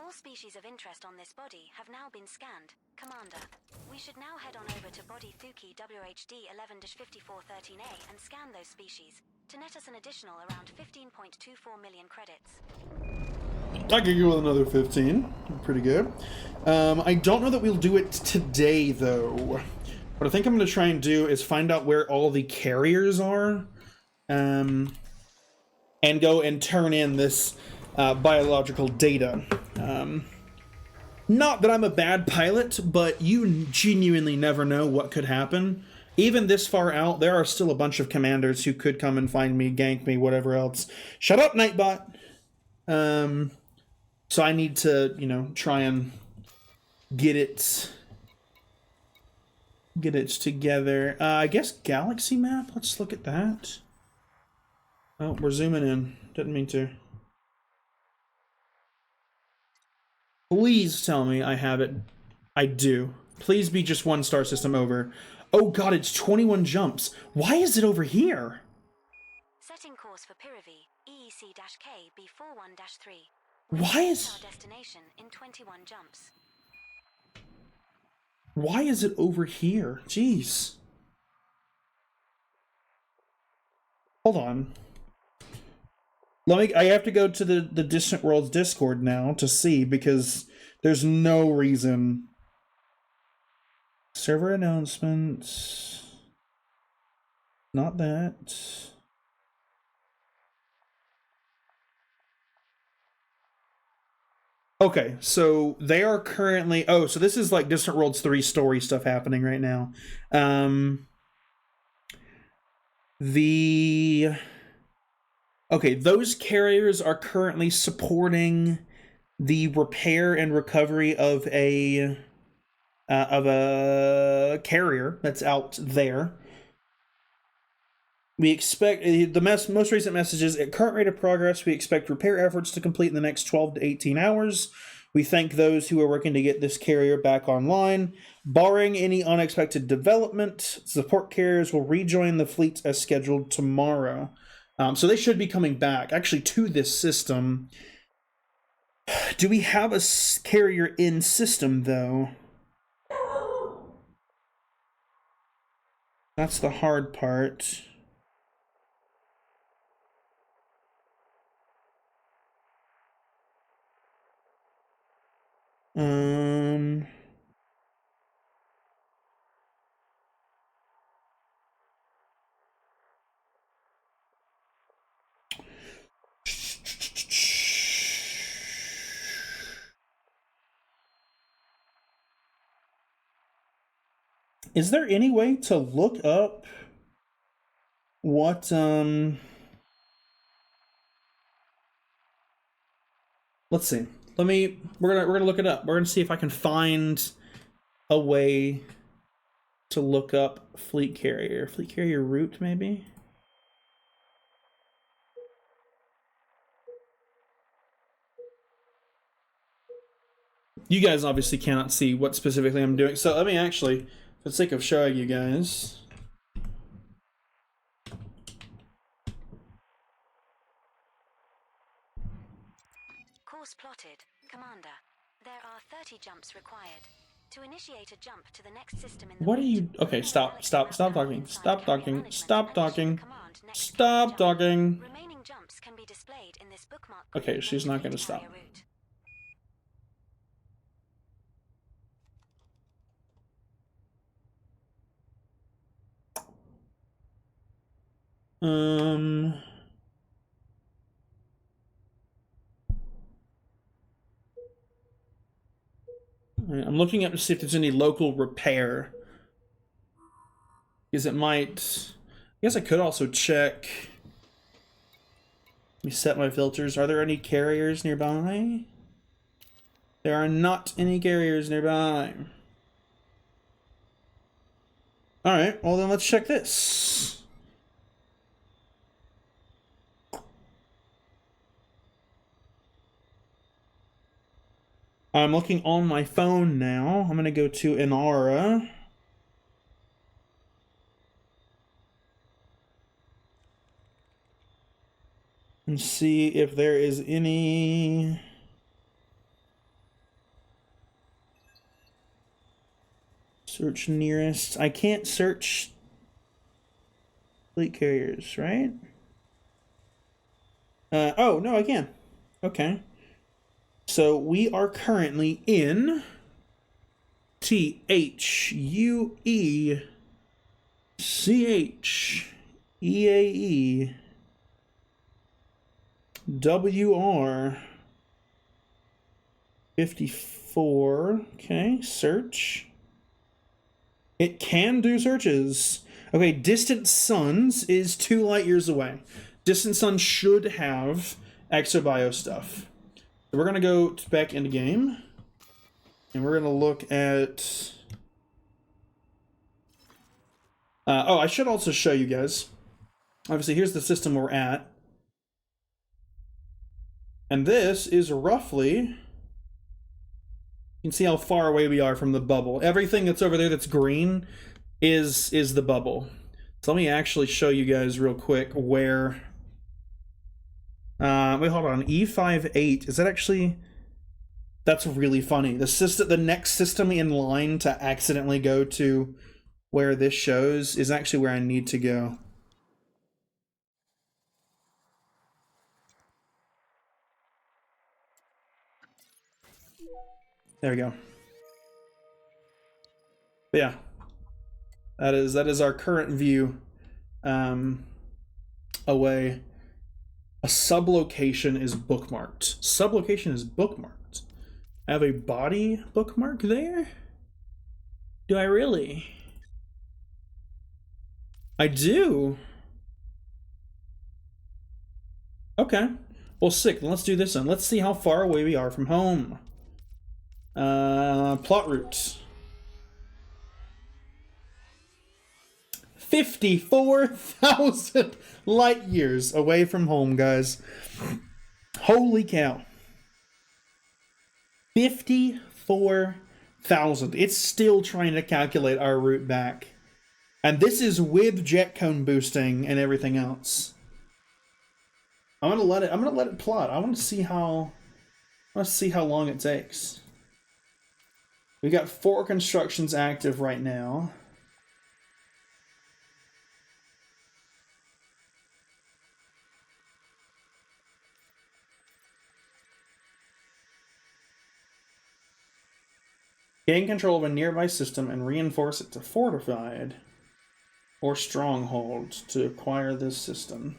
All species of interest on this body have now been scanned. Commander, we should now head on over to body Thuki WHD 11-5413A and scan those species to net us an additional around 15.24 million credits. I could go with another 15. Pretty good. I don't know that we'll do it today, though. What I think I'm going to try and do is find out where all the carriers are, and go and turn in this biological data. Not that I'm a bad pilot, but you genuinely never know what could happen. Even this far out, there are still a bunch of commanders who could come and find me, gank me, whatever else. Shut up, Nightbot! So I need to, you know, try and get it together. I guess galaxy map? Let's look at that. Oh, we're zooming in. Didn't mean to. Please tell me I have it. I do. Please be just one star system over. Oh god, it's 21 jumps. Why is it over here? Setting course for Piravi, EEC-K B41-3. Why is... our destination in 21 jumps. Why is it over here? Jeez. Hold on. I have to go to the Distant Worlds Discord now to see, because there's no reason. Server announcements. Not that. Okay, so they are currently... Oh, so this is like Distant Worlds 3 story stuff happening right now. Okay, those carriers are currently supporting the repair and recovery of a carrier that's out there. We expect the most recent messages at current rate of progress. We expect repair efforts to complete in the next 12 to 18 hours. We thank those who are working to get this carrier back online. Barring any unexpected development, support carriers will rejoin the fleet as scheduled tomorrow. So they should be coming back, actually, to this system. Do we have a carrier in system, though? That's the hard part. Is there any way to look up what let's see. We're gonna look it up. We're gonna see if I can find a way to look up fleet carrier. Fleet carrier route, maybe? You guys obviously cannot see what specifically I'm doing, so let me actually, for the sake of showing you guys. Course plotted. Commander, there are 30 jumps required. To initiate a jump to the next system in the What are you... route, Okay, stop talking. Stop talking. Stop talking. Stop jump. talking. Remaining jumps can be displayed in this bookmark. Okay, she's not gonna stop. Route. I'm looking up to see if there's any local repair. Because it might... I guess I could also check... Let me set my filters. Are there any carriers nearby? There are not any carriers nearby. Alright, well then let's check this. I'm looking on my phone now. I'm gonna go to Inara. And see if there is any... Search nearest. I can't search fleet carriers, right? Oh, no, I can. Okay. So we are currently in THUECHEAE WR 54. Okay, search. It can do searches. Okay, Distant Suns is 2 light years away. Distant Suns should have Exobio stuff. So we're gonna go back into game, and we're gonna look at... oh, I should also show you guys. Obviously, here's the system we're at. And this is roughly... You can see how far away we are from the bubble. Everything that's over there that's green is the bubble. So let me actually show you guys real quick where... wait, hold on. E58. Is that actually... That's really funny. The next system in line to accidentally go to where this shows is actually where I need to go. There we go. But yeah. That is our current view away. A sublocation is bookmarked. Sublocation is bookmarked. I have a body bookmark there? Do I really? I do. Okay. Well, sick. Let's do this then. Let's see how far away we are from home. Plot route. 54,000 light years away from home, guys. Holy cow. 54,000. It's still trying to calculate our route back. And this is with jet cone boosting and everything else. I'm gonna let it plot. I want to see how long it takes. We got 4 constructions active right now. Gain control of a nearby system and reinforce it to fortified or stronghold to acquire this system.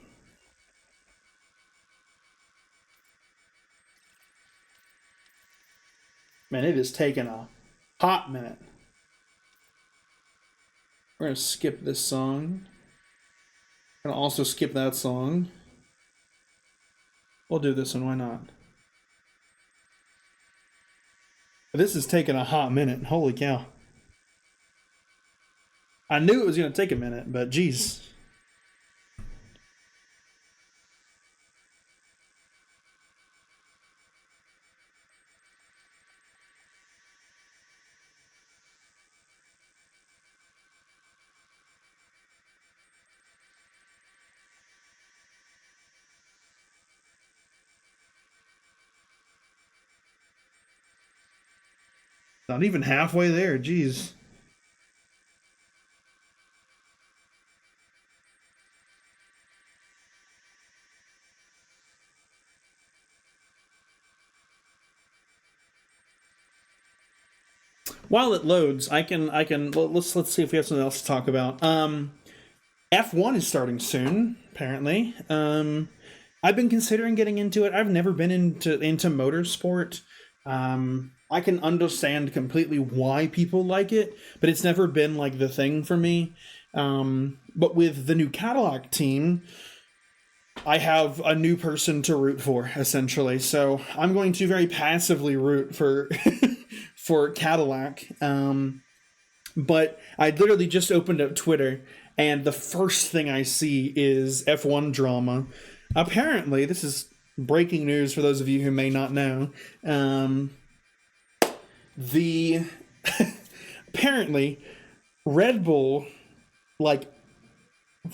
Man, it has taken a hot minute. We're gonna skip this song. Gonna also skip that song. We'll do this one, why not? This is taking a hot minute. Holy cow. I knew it was gonna take a minute, but geez. Not even halfway there, geez. While it loads, let's see if we have something else to talk about. F1 is starting soon, apparently. I've been considering getting into it. I've never been into motorsport. I can understand completely why people like it, but it's never been like the thing for me. But with the new Cadillac team, I have a new person to root for, essentially. So I'm going to very passively root for for Cadillac. But I literally just opened up Twitter, and the first thing I see is F1 drama. Apparently, this is breaking news for those of you who may not know. The apparently Red Bull like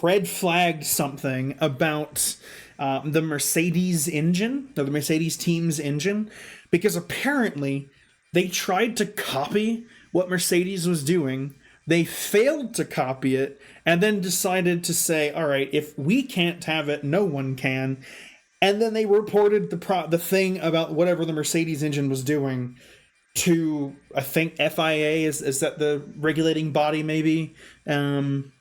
red flagged something about the Mercedes engine, or the Mercedes team's engine, because apparently they tried to copy what Mercedes was doing. They failed to copy it, and then decided to say, all right, if we can't have it, no one can. And then they reported the thing about whatever the Mercedes engine was doing to, I think, FIA, is that the regulating body, maybe? And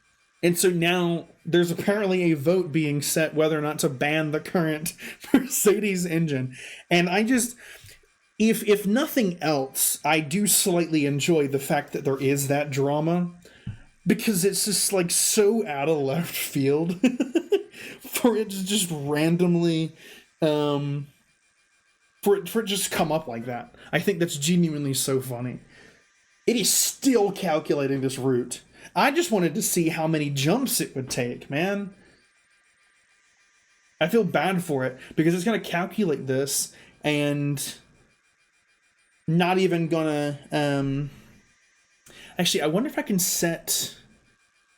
so now there's apparently a vote being set whether or not to ban the current Mercedes engine. And I just, if nothing else, I do slightly enjoy the fact that there is that drama, because it's just like so out of left field for it to just randomly for it just come up like that. I think that's genuinely so funny. It is still calculating this route. I just wanted to see how many jumps it would take, man. I feel bad for it because it's going to calculate this and not even gonna actually, I wonder if I can set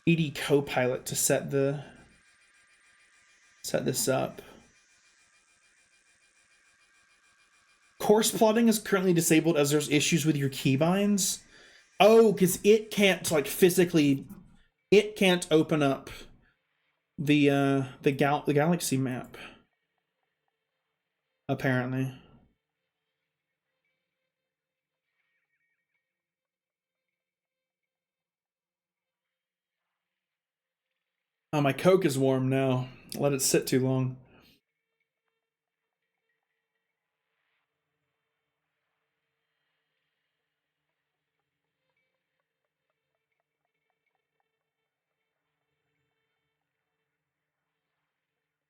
ED Copilot to set this up. Course plotting is currently disabled as there's issues with your keybinds. Oh, because it can't like physically, it can't open up the galaxy map. Apparently. Oh, my Coke is warm now. Let it sit too long.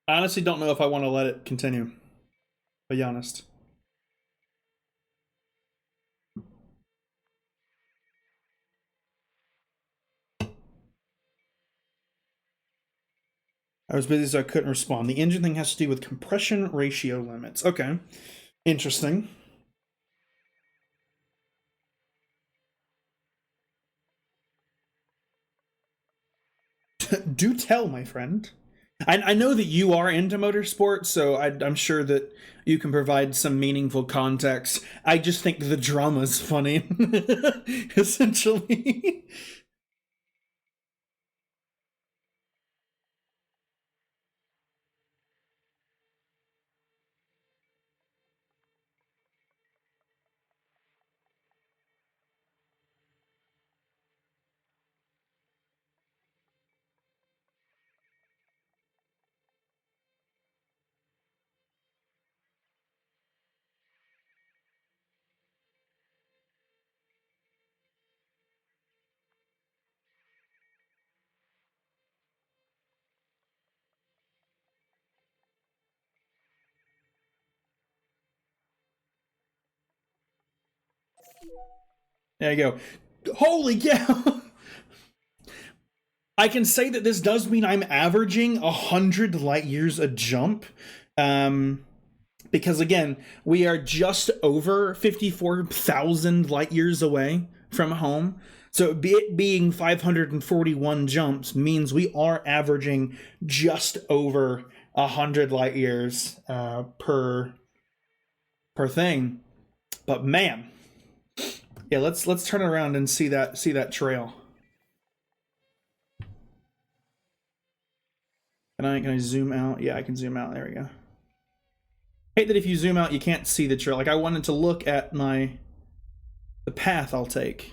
I honestly don't know if I want to let it continue. To be honest. I was busy, so I couldn't respond. The engine thing has to do with compression ratio limits. Okay. Interesting. Do tell, my friend. I know that you are into motorsports, so I'm sure that you can provide some meaningful context. I just think the drama's funny, essentially. There you go. Holy cow! I can say that this does mean I'm averaging 100 light years a jump. Because again, we are just over 54,000 light years away from home. So it being 541 jumps means we are averaging just over 100 light years per thing. But man, yeah, let's turn around and see that trail. Can I zoom out? Yeah, I can zoom out. There we go. Hate that if you zoom out, you can't see the trail. Like, I wanted to look at the path I'll take.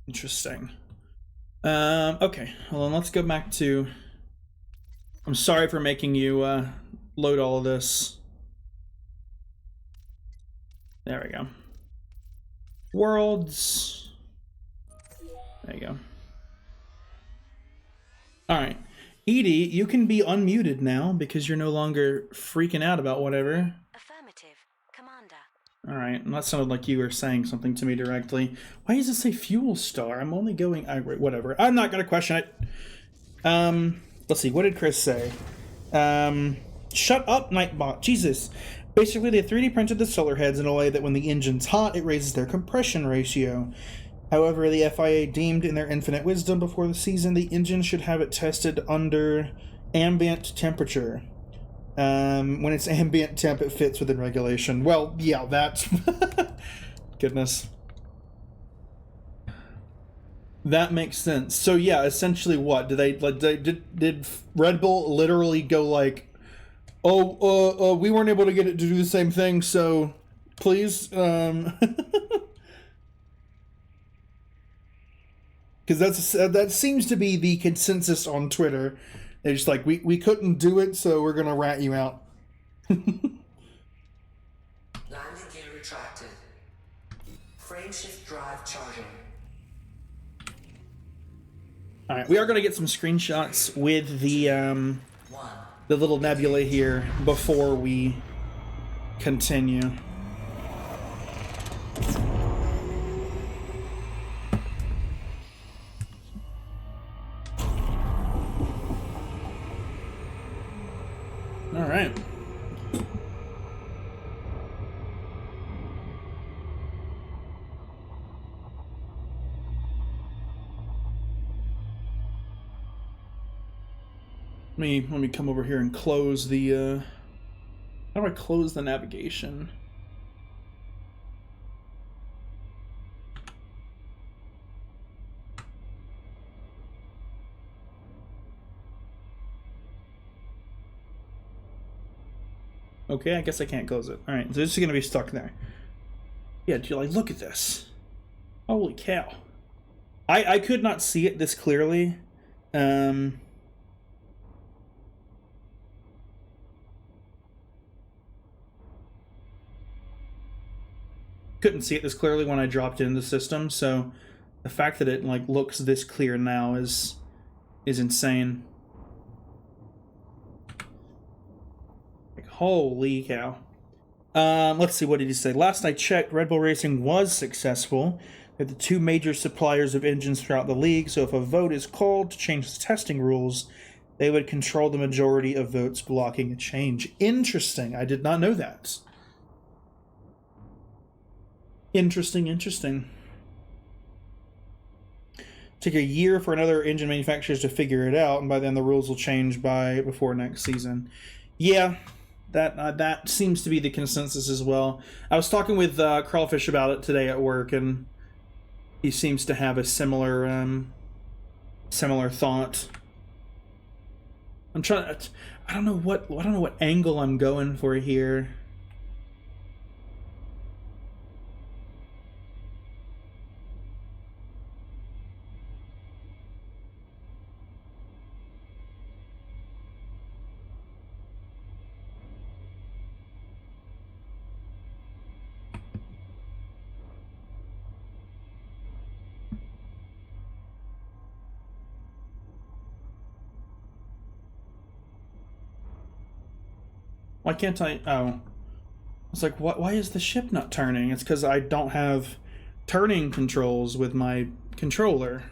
Interesting. Okay, well then let's go back to... I'm sorry for making you load all of this. There we go. Worlds. There you go. Alright. Edie, you can be unmuted now because you're no longer freaking out about whatever. Affirmative, Commander. Alright, and that sounded like you were saying something to me directly. Why does it say Fuel Star? I'm only going... whatever. I'm not gonna question it. Let's see, what did Chris say? Shut up, Nightbot. Jesus. Basically, they 3D printed the solar heads in a way that when the engine's hot, it raises their compression ratio. However, the FIA deemed in their infinite wisdom before the season, the engine should have it tested under ambient temperature. When it's ambient temp, it fits within regulation. Well, yeah, that's... Goodness. That makes sense. So yeah, essentially what? Did Red Bull literally go like, we weren't able to get it to do the same thing, so please, because that seems to be the consensus on Twitter. They're just like, we couldn't do it, so we're gonna rat you out. Landing gear retracted. Frameshift drive charging. All right, we are gonna get some screenshots with the little nebula here before we continue. All right. Let me come over here and close the how do I close the navigation? Okay, I guess I can't close it. All right, so this is gonna be stuck there. Yeah, like, look at this. Holy cow. I could not see it this clearly. Couldn't see it this clearly when I dropped it in the system, so the fact that it like looks this clear now is insane. Like, holy cow. Let's see, what did he say? Last I checked, Red Bull Racing was successful. They're the two major suppliers of engines throughout the league, so if a vote is called to change the testing rules, they would control the majority of votes blocking a change. Interesting. I did not know that. Interesting. Take a year for another engine manufacturers to figure it out, and by then the rules will change before next season. Yeah, that seems to be the consensus as well. I was talking with Crawfish about it today at work, and he seems to have a similar thought. I'm trying. I don't know what angle I'm going for here. Why can't I? Oh. It's like, why is the ship not turning? It's because I don't have turning controls with my controller.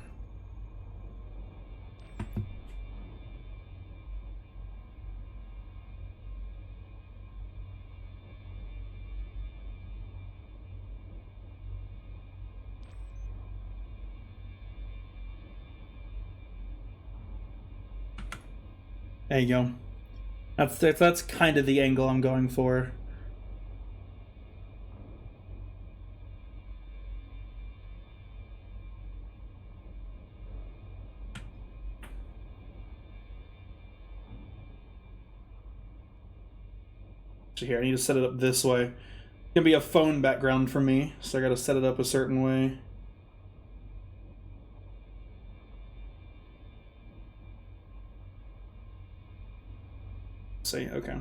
There you go. That's kind of the angle I'm going for. So here, I need to set it up this way. It's gonna be a phone background for me, so I gotta set it up a certain way. See, okay.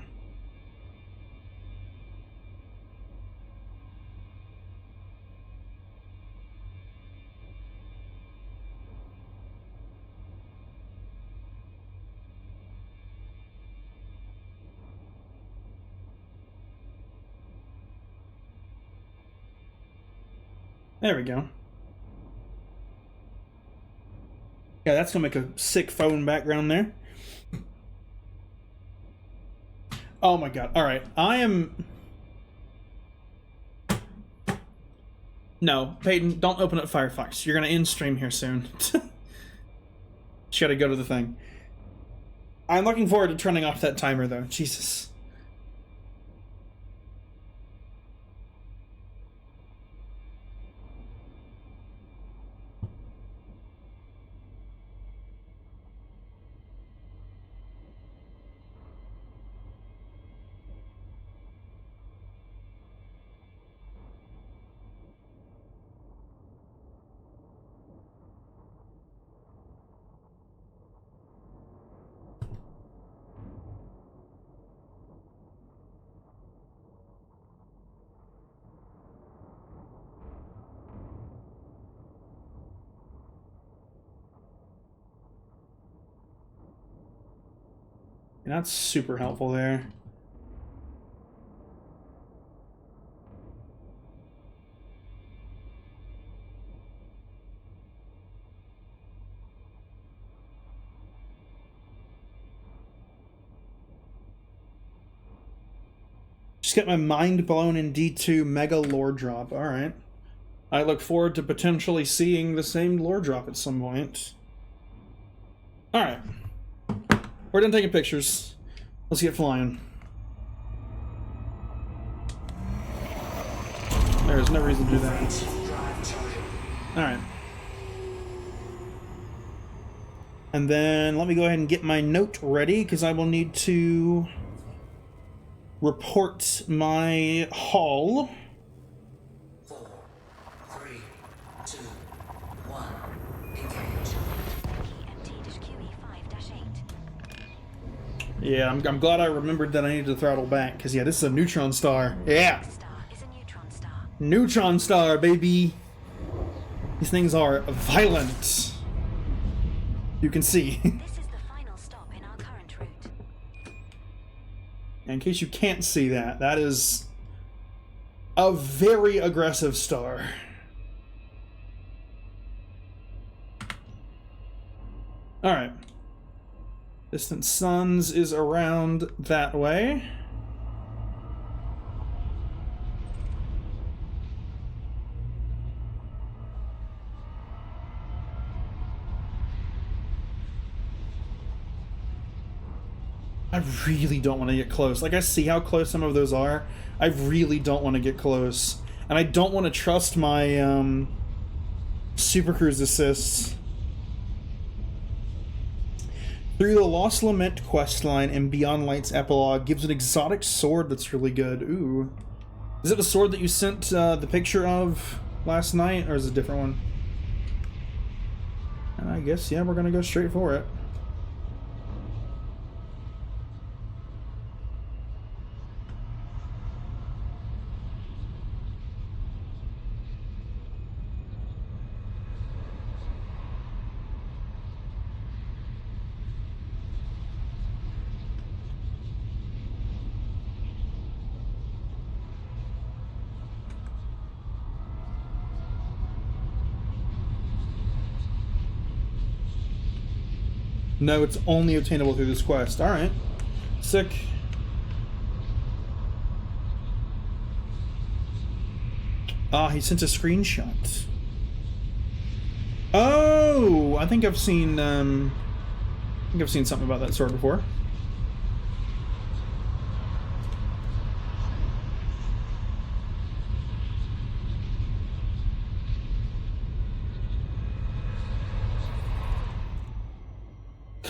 There we go. Yeah, that's gonna make a sick phone background there. Oh my god. Alright, I am... No, Peyton, don't open up Firefox. You're gonna end stream here soon. Just gotta go to the thing. I'm looking forward to turning off that timer, though. Jesus. And that's super helpful there. Just get my mind blown in D2 Mega Lore Drop. Alright. I look forward to potentially seeing the same lore drop at some point. Alright. We're done taking pictures. Let's get flying. There's no reason to do that. Alright. And then let me go ahead and get my note ready, because I will need to report my haul. 4, 3, 2, 1, engage. Yeah, I'm glad I remembered that I needed to throttle back, because yeah, this is a neutron star. Yeah! Neutron star, baby! These things are violent. You can see. This is the final stop in our current route. In case you can't see that, that is a very aggressive star. Alright. Distant Suns is around that way. I really don't want to get close. Like, I see how close some of those are. I really don't want to get close. And I don't want to trust my, Super Cruise assists. Through the Lost Lament questline and Beyond Light's epilogue gives an exotic sword that's really good. Ooh. Is it the sword that you sent the picture of last night, or is it a different one? And I guess, yeah, we're gonna go straight for it. No, it's only obtainable through this quest. Alright. Sick. Ah, he sent a screenshot. Oh, I think I've seen something about that sword before.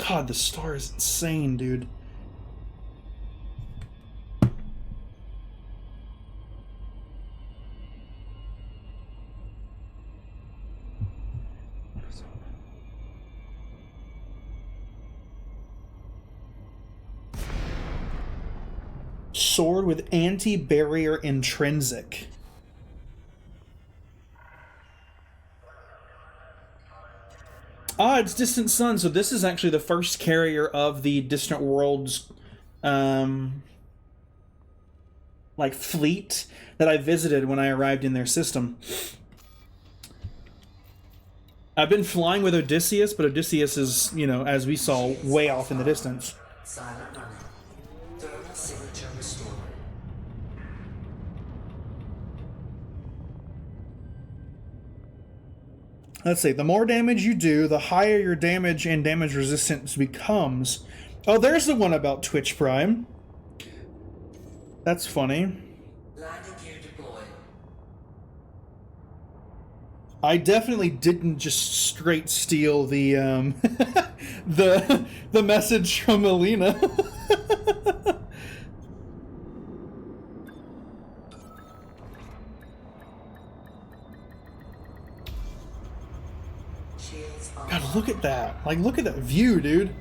God, the star is insane, dude. Sword with anti-barrier intrinsic. Ah, it's Distant Sun. So this is actually the first carrier of the Distant Worlds, like fleet that I visited when I arrived in their system. I've been flying with Odysseus, but Odysseus is, you know, as we saw, way off in the distance. Silent running. Thermal signature restored. Let's see, the more damage you do, the higher your damage and damage resistance becomes. Oh, there's the one about Twitch Prime. That's funny. Landing gear deployed. I definitely didn't just straight steal the the message from Alina. Shields on. God, look at that. Like, look at that view, dude.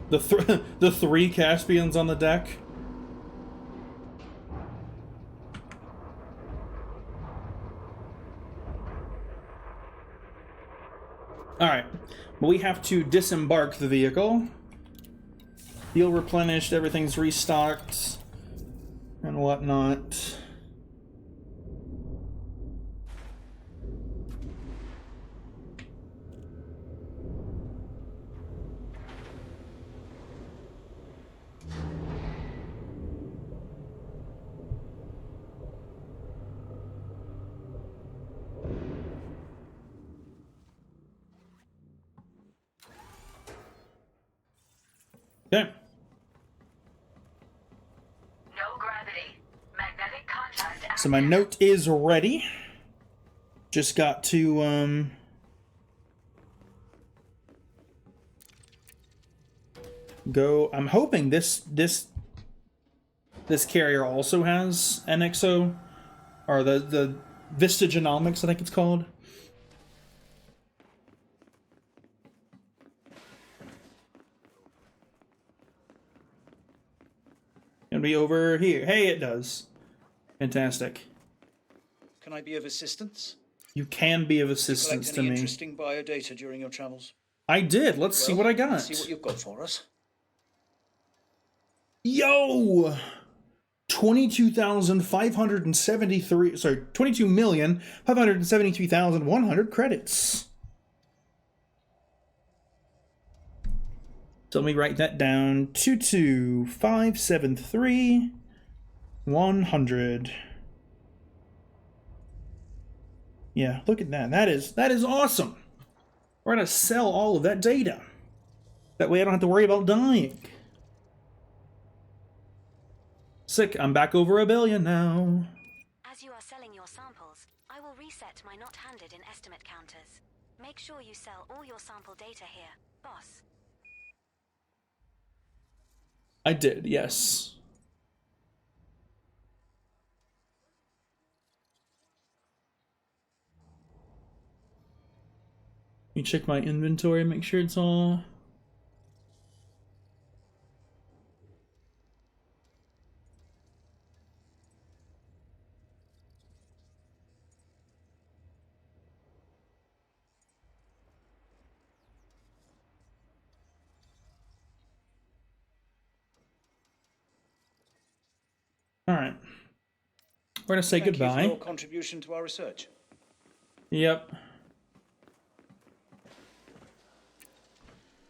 The three Caspians on the deck. Alright. But we have to disembark the vehicle. Fuel replenished, everything's restocked, and whatnot. Okay. No gravity. Magnetic contact. So my note is ready. Just got to go. I'm hoping this carrier also has an exo, or the Vista Genomics, I think it's called. Gonna be over here. Hey, it does. Fantastic. Can I be of assistance? You can be of Collect assistance to any me. interesting biodata during your travels? I did. Let's see what I got. Let's see what you've got for us. Yo! 22,573, sorry, 22,573,100 credits. So let me write that down. 22,573, 100. Yeah, look at that. That is awesome. We're gonna sell all of that data. That way I don't have to worry about dying. Sick, I'm back over 1 billion now. As you are selling your samples, I will reset my not handed in estimate counters. Make sure you sell all your sample data here, boss. I did, yes. Let me check my inventory, make sure it's all... Alright. we're gonna say Thank you for goodbye. your contribution to our research. Yep. I'm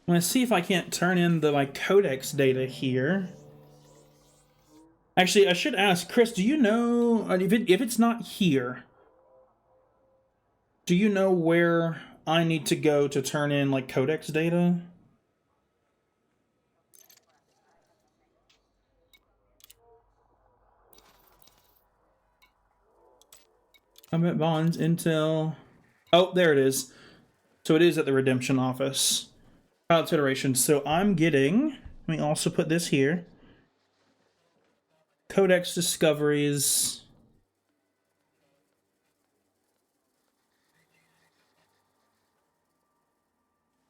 gonna see if I can't turn in the codex data here. Actually, I should ask Chris. Do you know if it's not here? Do you know where I need to go to turn in codex data? Combat bonds, intel. Oh, there it is. So it is at the redemption office. Pilot Federation. So I'm getting. Let me also put this here. Codex discoveries.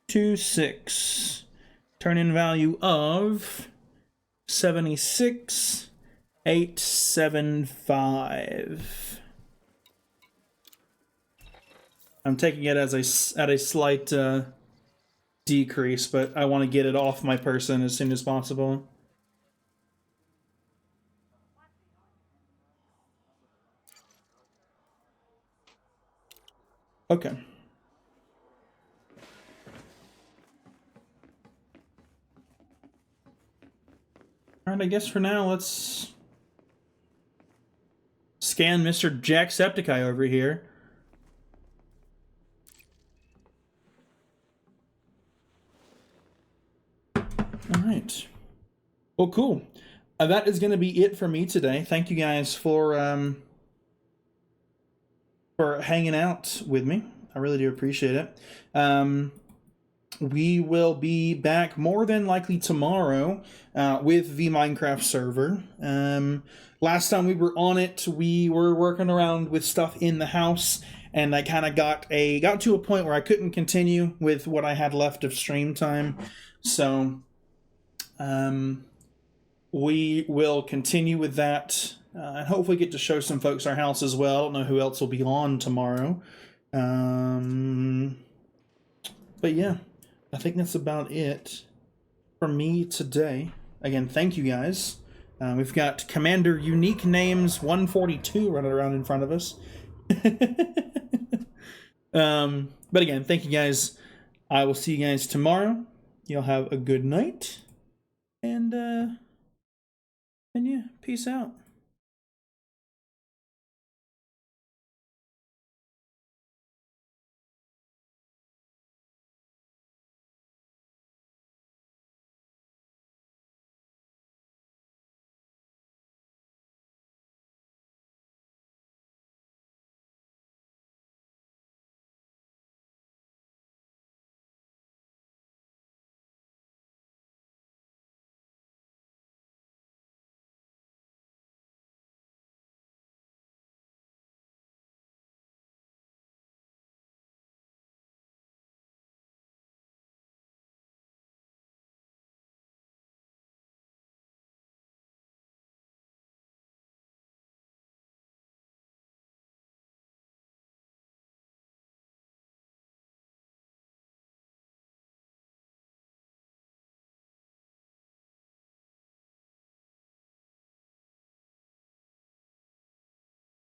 Two six. Turn in value of 76,875. I'm taking it as at a slight decrease, but I want to get it off my person as soon as possible. Okay. Alright, I guess for now, let's scan Mr. Jacksepticeye over here. Alright. Well, cool. That is going to be it for me today. Thank you guys for hanging out with me. I really do appreciate it. We will be back more than likely tomorrow with the Minecraft server. Last time we were on it, we were working around with stuff in the house, and I kind of got to a point where I couldn't continue with what I had left of stream time. So we will continue with that, and hopefully get to show some folks our house as well. I don't know who else will be on tomorrow. But yeah, I think that's about it for me today. Again, thank you guys. We've got Commander Unique Names 142 running around in front of us. But again, thank you guys. I will see you guys tomorrow. You'll have a good night. And yeah, peace out.